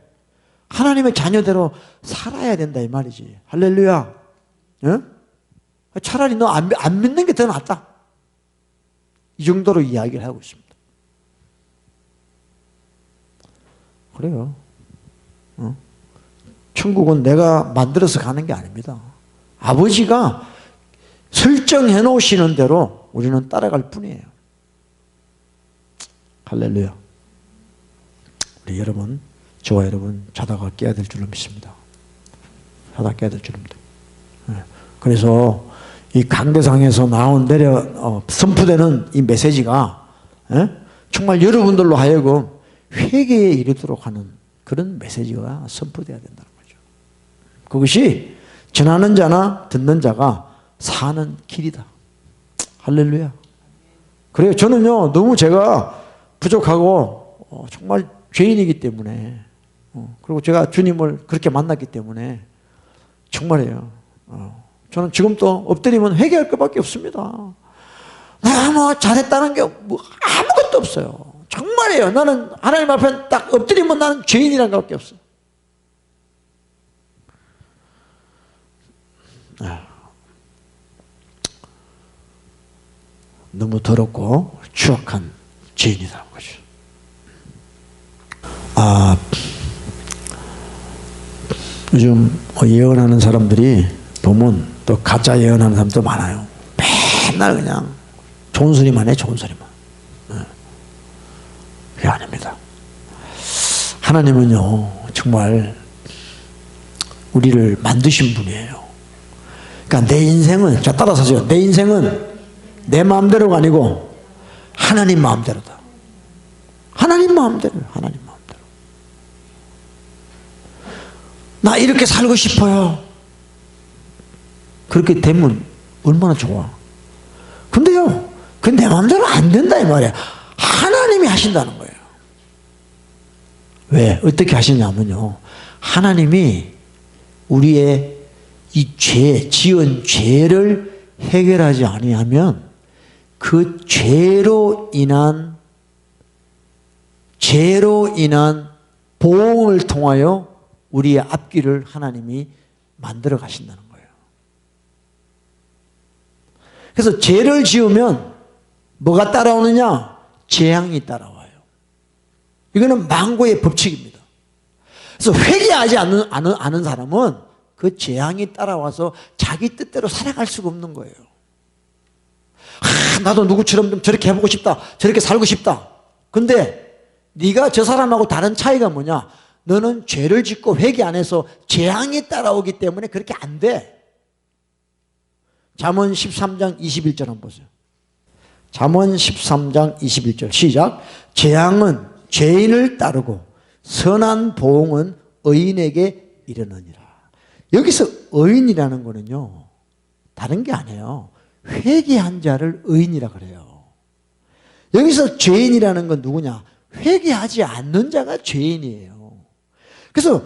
하나님의 자녀대로 살아야 된다 이 말이지. 할렐루야. 응? 차라리 너 안 믿는 게 더 낫다. 이 정도로 이야기를 하고 있습니다. 그래요. 응? 천국은 내가 만들어서 가는 게 아닙니다. 아버지가 설정해 놓으시는 대로 우리는 따라갈 뿐이에요. 할렐루야. 우리 여러분, 저와 여러분 자다가 깨야 될 줄로 믿습니다. 자다가 깨야 될 줄로 믿습니다. 그래서 이 강대상에서 선포되는 이 메시지가 정말 여러분들로 하여금 회개에 이르도록 하는 그런 메시지가 선포되어야 된다는 거죠. 그것이 전하는 자나 듣는 자가 사는 길이다. 할렐루야. 그래요. 저는요, 너무 제가 부족하고 정말 죄인이기 때문에 그리고 제가 주님을 그렇게 만났기 때문에 정말이에요. 저는 지금도 엎드리면 회개할 것밖에 없습니다. 내가 뭐 잘했다는 게 뭐 아무것도 없어요. 정말이에요. 나는 하나님 앞에 딱 엎드리면 나는 죄인이란 것밖에 없어요. 너무 더럽고 추악한 죄인이라는 거죠. 요즘 예언하는 사람들이 보면 또 가짜 예언하는 사람도 많아요. 맨날 그냥 좋은 소리만 해, 좋은 소리만. 그게 아닙니다. 하나님은요, 정말 우리를 만드신 분이에요. 그러니까 내 인생은, 자, 따라서 하세요. 내 인생은 내 마음대로가 아니고 하나님 마음대로다. 하나님 마음대로, 하나님 마음대로. 나 이렇게 살고 싶어요. 그렇게 되면 얼마나 좋아. 근데요, 그건 내 마음대로 안 된다 이 말이야. 하나님이 하신다는 거예요. 왜? 어떻게 하시냐면요, 하나님이 우리의 이 죄, 지은 죄를 해결하지 아니하면 그 죄로 인한 보응을 통하여 우리의 앞길을 하나님이 만들어 가신다는 거예요. 그래서 죄를 지으면 뭐가 따라오느냐? 재앙이 따라와요. 이거는 망고의 법칙입니다. 그래서 회개하지 않은 사람은 그 재앙이 따라와서 자기 뜻대로 살아갈 수가 없는 거예요. 나도 누구처럼 좀 저렇게 해보고 싶다, 저렇게 살고 싶다. 근데 네가 저 사람하고 다른 차이가 뭐냐? 너는 죄를 짓고 회개 안 해서 재앙이 따라오기 때문에 그렇게 안 돼. 잠언 13장 21절 한번 보세요. 잠언 13장 21절 시작. 재앙은 죄인을 따르고 선한 보응은 의인에게 이르느니라. 여기서 의인이라는 거는요, 다른 게 아니에요. 회개한 자를 의인이라 그래요. 여기서 죄인이라는 건 누구냐? 회개하지 않는 자가 죄인이에요. 그래서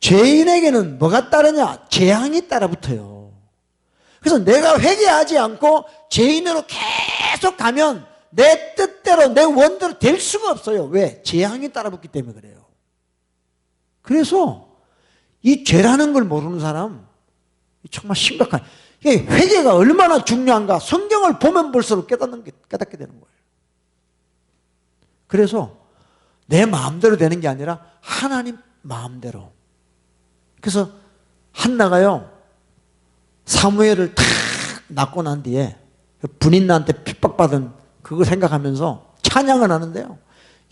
죄인에게는 뭐가 따르냐? 재앙이 따라붙어요. 그래서 내가 회개하지 않고 죄인으로 계속 가면 내 뜻대로 내 원대로 될 수가 없어요. 왜? 재앙이 따라붙기 때문에 그래요. 그래서 이 죄라는 걸 모르는 사람 정말 심각한, 회개가 얼마나 중요한가 성경을 보면 볼수록 깨닫게 되는 거예요. 그래서 내 마음대로 되는 게 아니라 하나님 마음대로. 그래서 한나가요, 사무엘을 탁 낳고 난 뒤에 분인나한테 핍박받은 그거 생각하면서 찬양을 하는데요,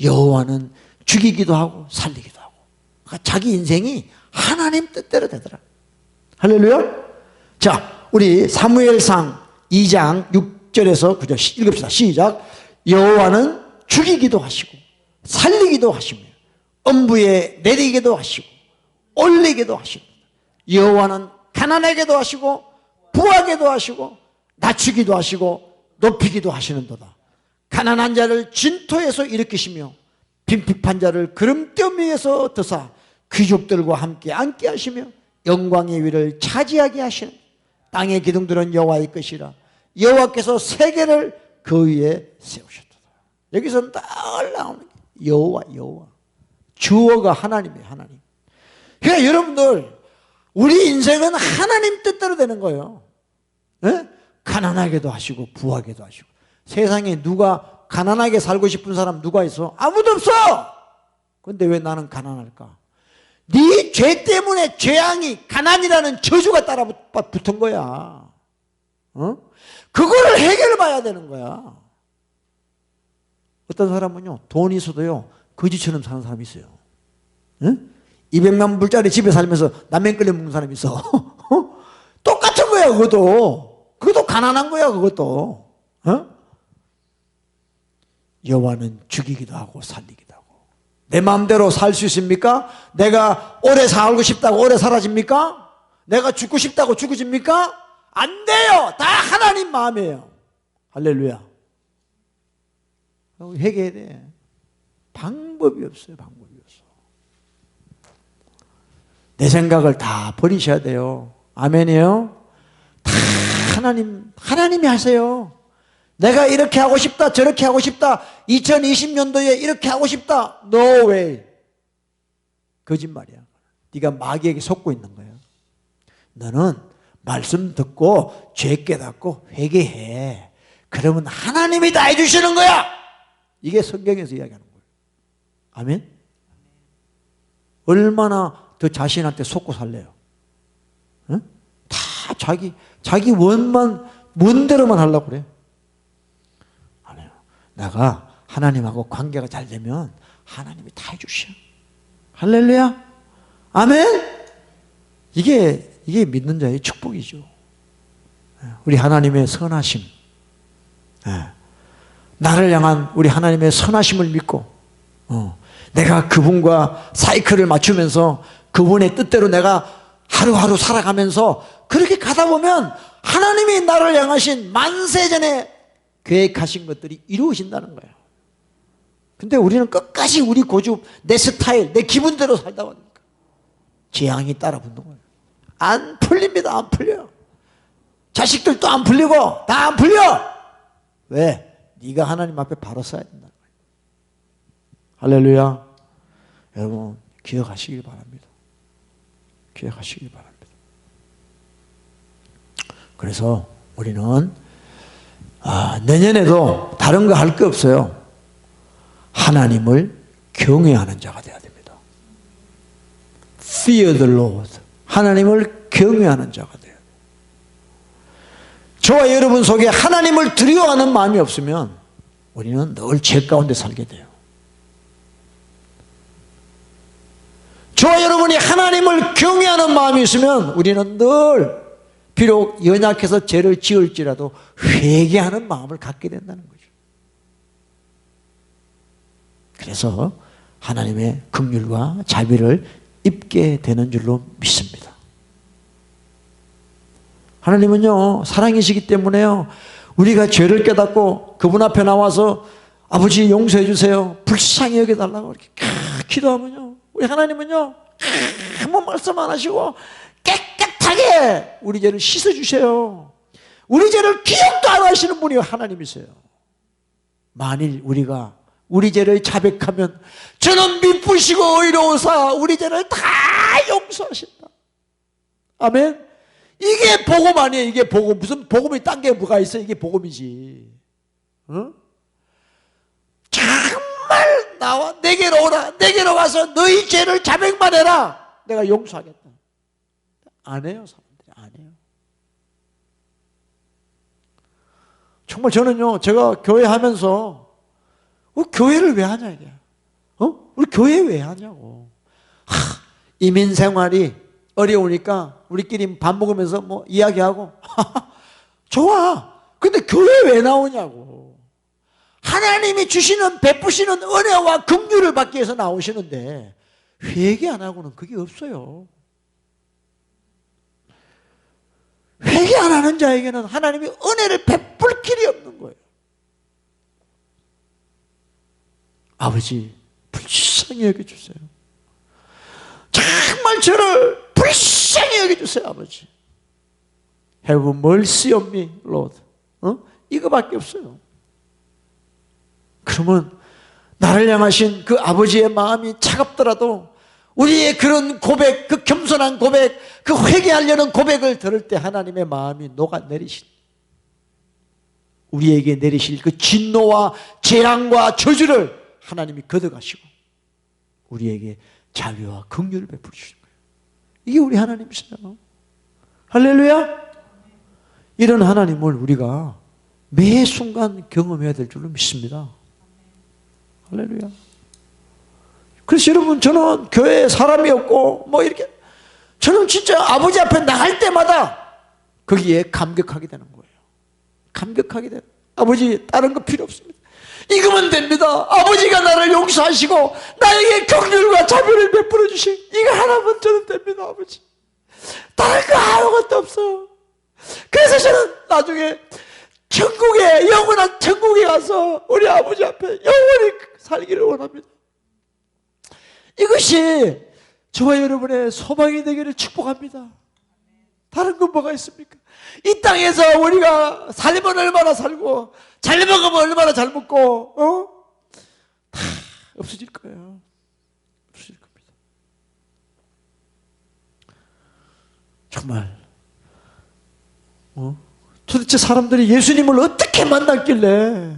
여호와는 죽이기도 하고 살리기도 하고. 그러니까 자기 인생이 하나님 뜻대로 되더라. 할렐루야. 자, 우리 사무엘상 2장 6절에서 9절 읽읍시다. 시작. 여호와는 죽이기도 하시고 살리기도 하시며 엄부에 내리기도 하시고 올리기도 하시고 여호와는 가난하게도 하시고 부하게도 하시고 낮추기도 하시고 높이기도 하시는도다. 가난한 자를 진토에서 일으키시며 빈핍한 자를 그름뜸 위에서 드사 귀족들과 함께 앉게 하시며 영광의 위를 차지하게 하시는 땅의 기둥들은 여호와의 것이라. 여호와께서 세계를 그 위에 세우셨도다. 여기서 늘 나오는 게 여호와, 여호와. 주어가 하나님이에요, 하나님. 그러니까 여러분들, 우리 인생은 하나님 뜻대로 되는 거예요. 네? 가난하게도 하시고 부하게도 하시고. 세상에 누가 가난하게 살고 싶은 사람 누가 있어? 아무도 없어. 근데 왜 나는 가난할까? 네 죄 때문에 재앙이, 가난이라는 저주가 따라 붙은 거야. 그거를 해결해 봐야 되는 거야. 어떤 사람은요, 돈이 있어도요, 거지처럼 사는 사람이 있어요. 200만 불짜리 집에 살면서 라면 끓여 먹는 사람이 있어. 똑같은 거야, 그것도. 그것도 가난한 거야, 그것도. 여호와는 죽이기도 하고 살리기도 하고. 내 마음대로 살 수 있습니까? 내가 오래 살고 싶다고 오래 사라집니까? 내가 죽고 싶다고 죽어집니까? 안 돼요. 다 하나님 마음이에요. 할렐루야. 회개해야 돼. 방법이 없어요. 방법이 없어. 내 생각을 다 버리셔야 돼요. 아멘이요. 다 하나님이 하세요. 내가 이렇게 하고 싶다, 저렇게 하고 싶다, 2020년도에 이렇게 하고 싶다. No way. 거짓말이야. 네가 마귀에게 속고 있는 거야. 너는 말씀 듣고 죄 깨닫고 회개해. 그러면 하나님이 다 해주시는 거야. 이게 성경에서 이야기하는 거예요. 아멘? 얼마나 더 자신한테 속고 살래요? 응? 다 자기 원대로만 하려고 그래. 내가 하나님하고 관계가 잘 되면 하나님이 다 해주셔. 할렐루야. 아멘. 이게 믿는 자의 축복이죠. 우리 하나님의 선하심, 나를 향한 우리 하나님의 선하심을 믿고 내가 그분과 사이클을 맞추면서 그분의 뜻대로 내가 하루하루 살아가면서 그렇게 가다 보면 하나님이 나를 향하신 만세전에 계획하신 것들이 이루어진다는 거예요. 근데 우리는 끝까지 우리 고집, 내 스타일, 내 기분대로 살다 보니까 재앙이 따라 붙는 거예요. 안 풀립니다. 안 풀려. 자식들도 안 풀리고 다 안 풀려. 왜? 네가 하나님 앞에 바로 서야 된다는 거예요. 할렐루야. 여러분 기억하시길 바랍니다. 기억하시길 바랍니다. 그래서 우리는 내년에도 다른 거 할 거 없어요. 하나님을 경외하는 자가 되어야 됩니다. Fear the Lord. 하나님을 경외하는 자가 돼요. 저와 여러분 속에 하나님을 두려워하는 마음이 없으면 우리는 늘 죄 가운데 살게 돼요. 저와 여러분이 하나님을 경외하는 마음이 있으면 우리는 늘 비록 연약해서 죄를 지을지라도 회개하는 마음을 갖게 된다는 거죠. 그래서 하나님의 긍휼과 자비를 입게 되는 줄로 믿습니다. 하나님은요, 사랑이시기 때문에요, 우리가 죄를 깨닫고 그분 앞에 나와서 아버지 용서해 주세요, 불쌍히 여겨달라고 이렇게 기도하면요, 우리 하나님은요, 아무 말씀 안 하시고 깨끗하게 우리 죄를 씻어주세요. 우리 죄를 기억도 안 하시는 분이 하나님이세요. 만일 우리가 우리 죄를 자백하면 저는 미쁘시고 의로우사 우리 죄를 다 용서하신다. 아멘. 이게 복음 아니에요. 이게 복음. 무슨 복음이 딴 게 뭐가 있어. 이게 복음이지. 어? 정말 나와 내게로 오라. 내게로 와서 너희 죄를 자백만 해라. 내가 용서하겠다. 안 해요. 사람들이 안 해요. 정말 저는요, 제가 교회 하면서 교회를 왜 하냐 이게. 우리 교회 왜 하냐고. 이민 생활이 어려우니까 우리끼리 밥 먹으면서 뭐 이야기하고 좋아. 근데 교회 왜 나오냐고. 하나님이 주시는 베푸시는 은혜와 긍휼을 받기 위해서 나오시는데 회개 안 하고는 그게 없어요. 회개 안 하는 자에게는 하나님이 은혜를 베풀 길이 없는 거예요. 아버지 불쌍히 여겨주세요. 정말 저를 불쌍히 여겨주세요. 아버지 Have mercy on me, Lord. 이거밖에 없어요. 그러면 나를 향하신 그 아버지의 마음이 차갑더라도 우리의 그런 고백, 그 겸손한 고백, 그 회개하려는 고백을 들을 때 하나님의 마음이 녹아내리신, 우리에게 내리실 그 진노와 재앙과 저주를 하나님이 걷어가시고 우리에게 자비와 긍휼을 베푸시는 거예요. 이게 우리 하나님이세요. 할렐루야. 이런 하나님을 우리가 매 순간 경험해야 될 줄로 믿습니다. 할렐루야. 그래서 여러분, 저는 교회에 사람이 없고 뭐 이렇게, 저는 진짜 아버지 앞에 나갈 때마다 거기에 감격하게 되는 거예요. 감격하게 돼요. 아버지 다른 거 필요 없습니다. 이거면 됩니다. 아버지가 나를 용서하시고 나에게 긍휼과 자비를 베풀어 주신 이거 하나만 저는 됩니다. 아버지 다른 거 아무것도 없어요. 그래서 저는 나중에 천국에, 영원한 천국에 가서 우리 아버지 앞에 영원히 살기를 원합니다. 이것이 저와 여러분의 소망이 되기를 축복합니다. 다른 건 뭐가 있습니까? 이 땅에서 우리가 살면 얼마나 살고 잘 먹으면 얼마나 잘 먹고 다 없어질 거예요. 없어질 겁니다. 정말 도대체 사람들이 예수님을 어떻게 만났길래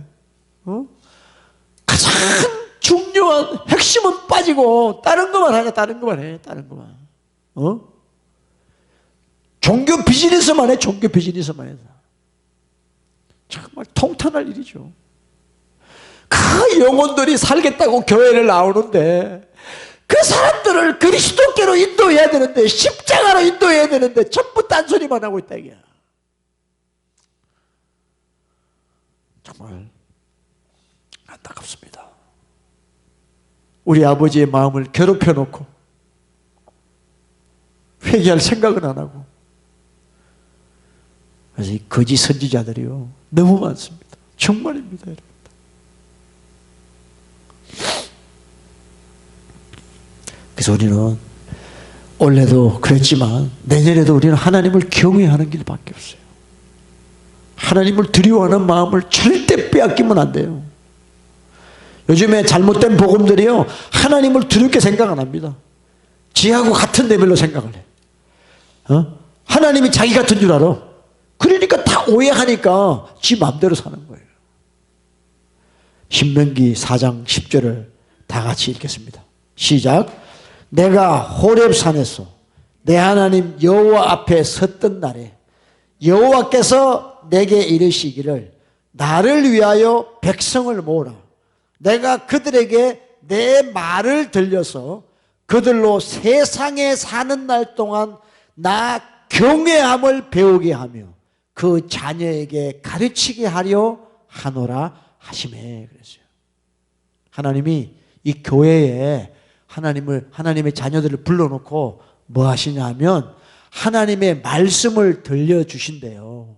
가장 중요한 핵심은 빠지고 다른 것만 하냐. 다른 것만 해. 다른 것만. 종교 비즈니스만 해. 종교 비즈니스만 해서 정말 통탄할 일이죠. 그 영혼들이 살겠다고 교회를 나오는데 그 사람들을 그리스도께로 인도해야 되는데, 십자가로 인도해야 되는데 전부 딴소리만 하고 있다 이게. 정말 안타깝습니다. 우리 아버지의 마음을 괴롭혀 놓고 회개할 생각은 안 하고, 그래서 이 거짓 선지자들이요 너무 많습니다. 정말입니다, 여러분. 그래서 우리는 올해도 그랬지만 내년에도 우리는 하나님을 경외하는 길밖에 없어요. 하나님을 두려워하는 마음을 절대 빼앗기면 안 돼요. 요즘에 잘못된 복음들이요 하나님을 두렵게 생각 안 합니다. 지하고 같은 레벨로 생각을 해. 하나님이 자기 같은 줄 알아. 그러니까 다 오해하니까 지 마음대로 사는 거예요. 신명기 4장 10절을 다 같이 읽겠습니다. 시작. 내가 호렙산에서 내 하나님 여호와 앞에 섰던 날에 여호와께서 내게 이르시기를 나를 위하여 백성을 모으라. 내가 그들에게 내 말을 들려서 그들로 세상에 사는 날 동안 나 경외함을 배우게 하며 그 자녀에게 가르치게 하려 하노라 하시매. 그랬어요. 하나님이 이 교회에 하나님의 자녀들을 불러놓고 뭐 하시냐 하면 하나님의 말씀을 들려주신대요.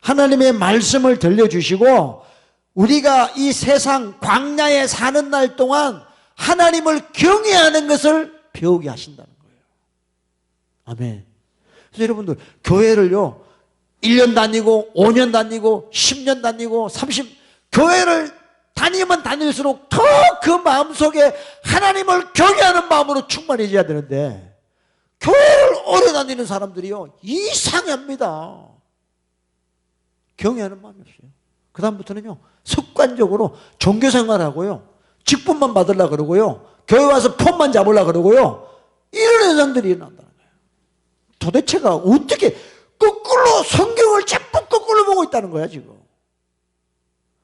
하나님의 말씀을 들려주시고 우리가 이 세상 광야에 사는 날 동안 하나님을 경외하는 것을 배우게 하신다는 거예요. 아멘. 그래서 여러분들 교회를요 1년 다니고 5년 다니고 10년 다니고 교회를 다니면 다닐수록 더 그 마음속에 하나님을 경외하는 마음으로 충만해져야 되는데 교회를 오래 다니는 사람들이요 이상합니다. 경외하는 마음이 없어요. 그 다음부터는요 습관적으로 종교생활하고요 직분만 받으려고 그러고요 교회 와서 폰만 잡으려고 그러고요 이런 현상들이 일어난다는 거예요. 도대체가 어떻게 거꾸로 성경을 자꾸 거꾸로 보고 있다는 거야 지금.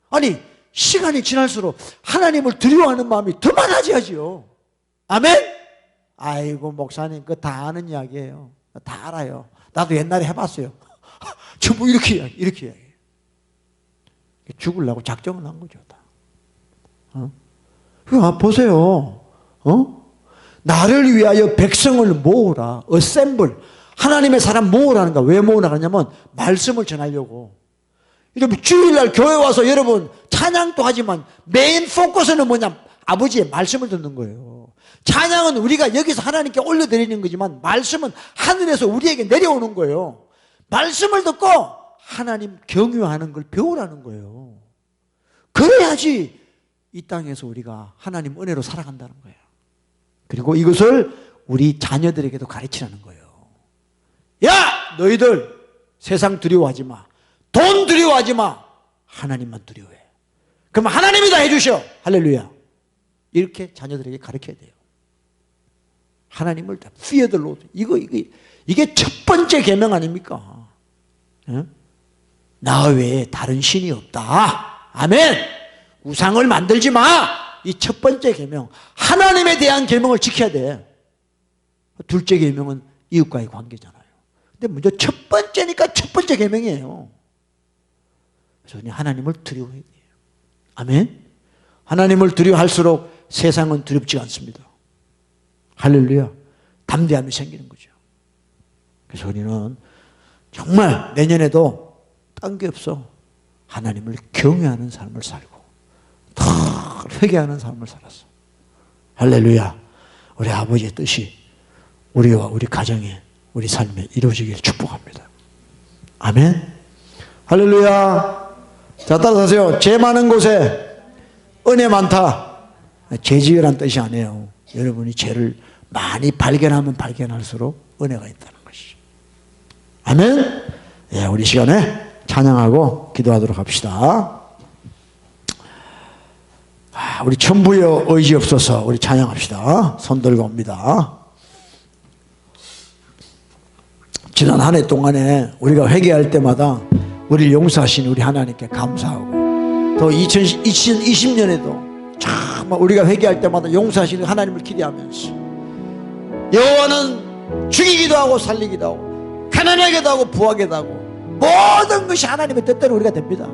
아니 시간이 지날수록 하나님을 두려워하는 마음이 더 많아져야지요. 아멘? 아이고 목사님 그거 다 아는 이야기예요. 다 알아요. 나도 옛날에 해봤어요. 전부 이렇게 이야기해요. 죽으려고 작정을 한 거죠. 다. 보세요. 나를 위하여 백성을 모으라. assemble. 하나님의 사람 모으라는 거. 왜 모으라 그러냐면 말씀을 전하려고. 여러분 주일날 교회 와서 여러분 찬양도 하지만 메인 포커스는 뭐냐? 아버지의 말씀을 듣는 거예요. 찬양은 우리가 여기서 하나님께 올려드리는 거지만 말씀은 하늘에서 우리에게 내려오는 거예요. 말씀을 듣고 하나님 경유하는 걸 배우라는 거예요. 그래야지 이 땅에서 우리가 하나님 은혜로 살아간다는 거예요. 그리고 이것을 우리 자녀들에게도 가르치라는 거예요. 야 너희들 세상 두려워하지 마. 돈 두려워하지 마. 하나님만 두려워해. 그럼 하나님이 다 해주셔. 할렐루야. 이렇게 자녀들에게 가르쳐야 돼요. 하나님을 다 fear the Lord. 이게 첫 번째 계명 아닙니까? 응? 나 외에 다른 신이 없다. 아멘. 우상을 만들지 마. 이 첫 번째 계명. 하나님에 대한 계명을 지켜야 돼. 둘째 계명은 이웃과의 관계잖아요. 근데 먼저 첫 번째니까 첫 번째 계명이에요. 그래서 하나님을 두려워해야 돼요. 아멘. 하나님을 두려워할수록 세상은 두렵지 않습니다. 할렐루야. 담대함이 생기는 거죠. 그래서 우리는 정말 내년에도 딴 게 없어. 하나님을 경외하는 삶을 살고 더 회개하는 삶을 살았어. 할렐루야. 우리 아버지의 뜻이 우리와 우리 가정에 우리 삶에 이루어지길 축복합니다. 아멘. 할렐루야. 자, 따라하세요. 죄 많은 곳에 은혜 많다. 죄 지으란 뜻이 아니에요. 여러분이 죄를 많이 발견하면 발견할수록 은혜가 있다는 것이죠. 아멘. 예, 우리 시간에 찬양하고 기도하도록 합시다. 우리 천부여 의지 없어서 우리 찬양합시다. 손 들고 옵니다. 지난 한 해 동안에 우리가 회개할 때마다 우리를 용서하신 우리 하나님께 감사하고 또 2020년에도 정말 우리가 회개할 때마다 용서하시는 하나님을 기대하면서 여호와는 죽이기도 하고 살리기도 하고 가난하게도 하고 부하게도 하고 모든 것이 하나님의 뜻대로 우리가 됩니다.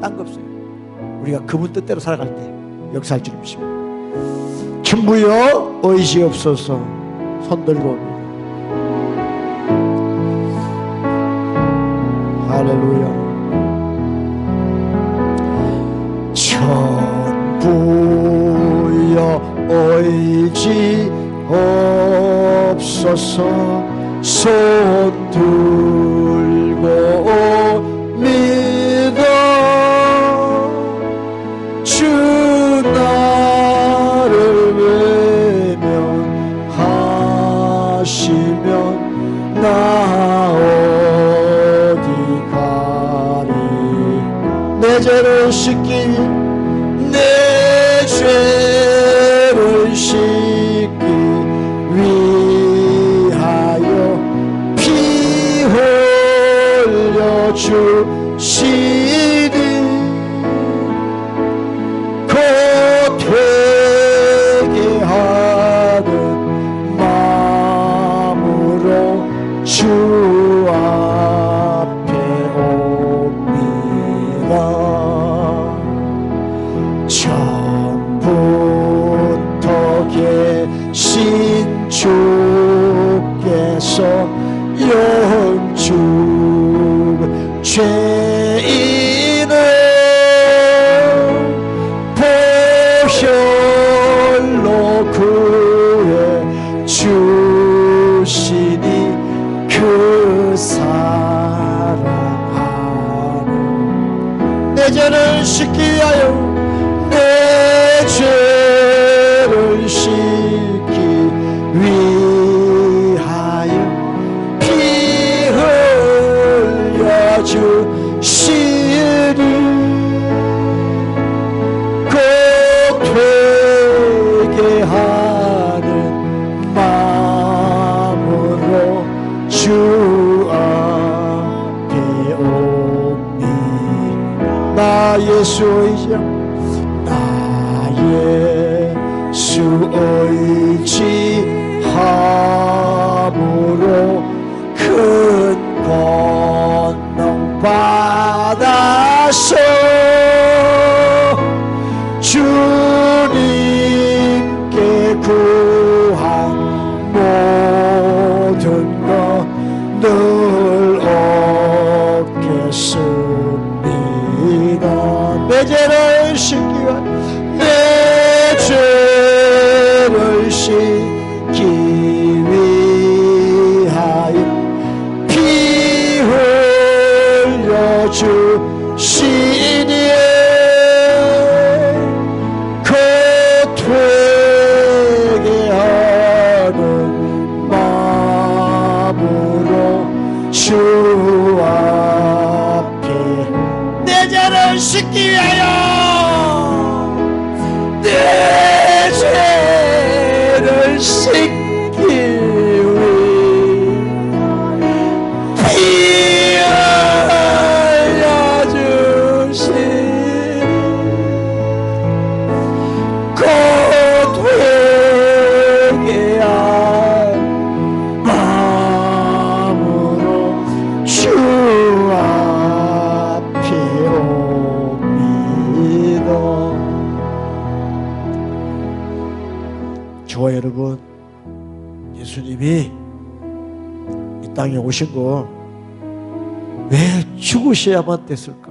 딴 거 없어요. 우리가 그분 뜻대로 살아갈 때 역사할 줄 믿습니다. 천부여 의지없소서. 손 들고 옵니다. 할렐루야. 천부여 의지 없소서. 손 들고 옵니다. 주 나를 외면하시면 나 어디 씻기 위하여 피 흘려 주시니 곧 회개하는 마음으로 주 앞에 옵니다. 처음부터 계신 주께서 영주 죄인을 보혈로 구해 주시니 그 사랑하는 내 죄를 씻기 위하여 내 죄를 씻기 위하여 피 흘려 주시니 곧 회개하는 마음으로 주 앞에 옵니다. 나 예수 의지함으로 큰 권능 받아서 주님께 구한 모든 것 늘 얻겠습니다. 내 죄를 씻기 위하여 내 죄를 씻기 위하여 피 흘려 주시니 곧 회개하는 마음으로 주 앞에 내 죄를 씻기 위하여 내 죄를 씻기 위해 피 흘려 주시니 곧 회개한 마음으로 주 앞에 옵니다. 저와 여러분, 예수님이 이 땅에 오신 거 왜 죽으셔야만 됐을까?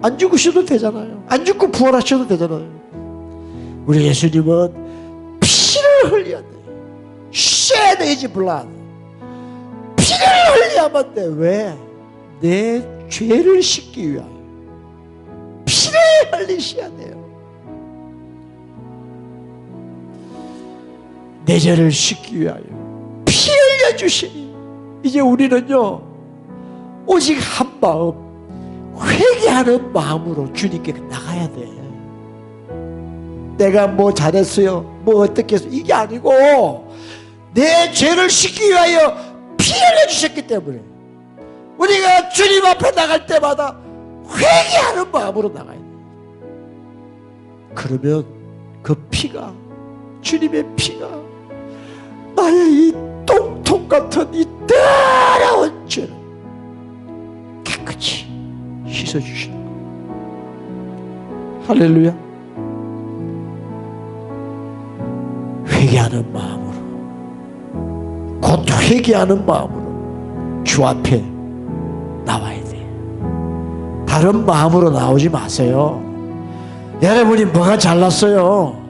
안 죽으셔도 되잖아요. 안 죽고 부활하셔도 되잖아요. 우리 예수님은 피를 흘려야 돼. shed his blood. 피를 흘려야만 돼. 왜? 내 죄를 씻기 위하여 피를 흘리셔야 돼요. 내 죄를 씻기 위하여 피 흘려주시니 이제 우리는요 오직 한 마음 회개하는 마음으로 주님께 나가야 돼. 내가 뭐 잘했어요 뭐 어떻게 했어요 이게 아니고 내 죄를 씻기 위하여 피 흘려주셨기 때문에 우리가 주님 앞에 나갈 때마다 회개하는 마음으로 나가야 돼. 그러면 그 피가 주님의 피가 나의 이 똥통 같은 이 더러운 죄를 깨끗이 씻어주시는 거예요. 할렐루야. 회개하는 마음으로 곧 회개하는 마음으로 주 앞에 나와야 돼. 다른 마음으로 나오지 마세요. 여러분이 뭐가 잘났어요?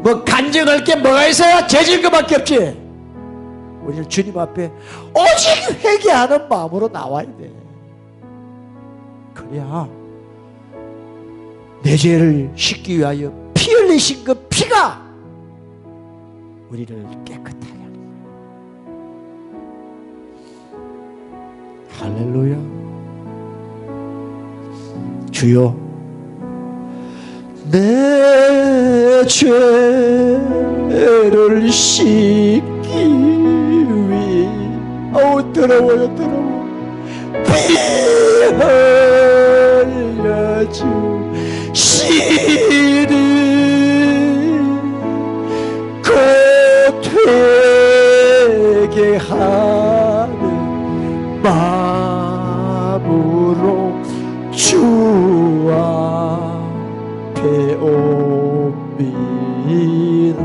뭐 간증할 게 뭐가 있어요? 죄진 것밖에 없지. 우리는 주님 앞에 오직 회개하는 마음으로 나와야 돼. 그래야 내 죄를 씻기 위하여 피 흘리신 그 피가 우리를 깨끗하게 하는 거야. 할렐루야. 주여 내 내 죄를 씻기 위해 더러워요 더러워 피 흘려주시리 곧 되게 하는 마음으로 주 앞에 옵니다.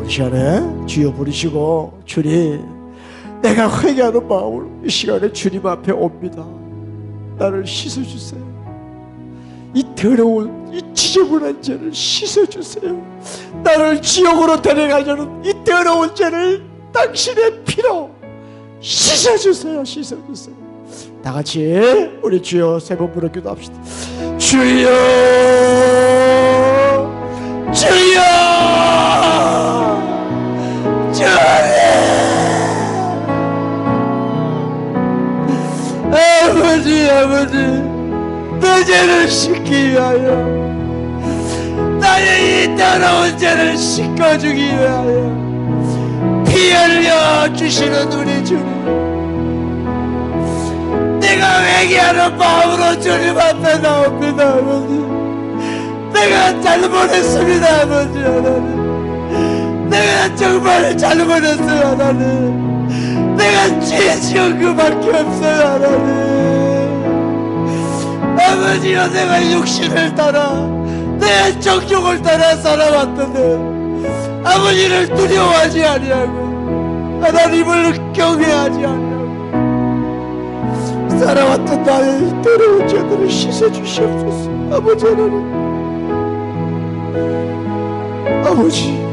우리 시간에 주여 부르시고, 주님 내가 회개하는 마음으로 이 시간에 주님 앞에 옵니다. 나를 씻어주세요. 이 더러운 이 지저분한 죄를 씻어주세요. 나를 지옥으로 데려가려는 이 더러운 죄를 당신의 피로 씻어주세요. 씻어주세요. 다같이 우리 주여 세 번 부르 기도합시다. 주여 주여 주님 아버지 아버지 내 죄를 씻기 위하여 나의 이 더러운 죄를 씻어주기 위하여 피 흘려 주시는 우리 주님, 내가 회개하는 마음으로 주님 앞에 나옵니다. 아버지 내가 잘못했습니다. 아버지 하나님 내가 정말 잘못했어요. 하나님 내가 죄 지은 그밖에 없어요. 하나님 아버지여 내가 육신을 따라 내 정욕을 따라 살아왔던데 아버지를 두려워하지 아니하고 하나님을 경외하지 아니하고 살아왔던 나의 더러운 죄들을 씻어주시옵소서. 아버지 하나님 아버지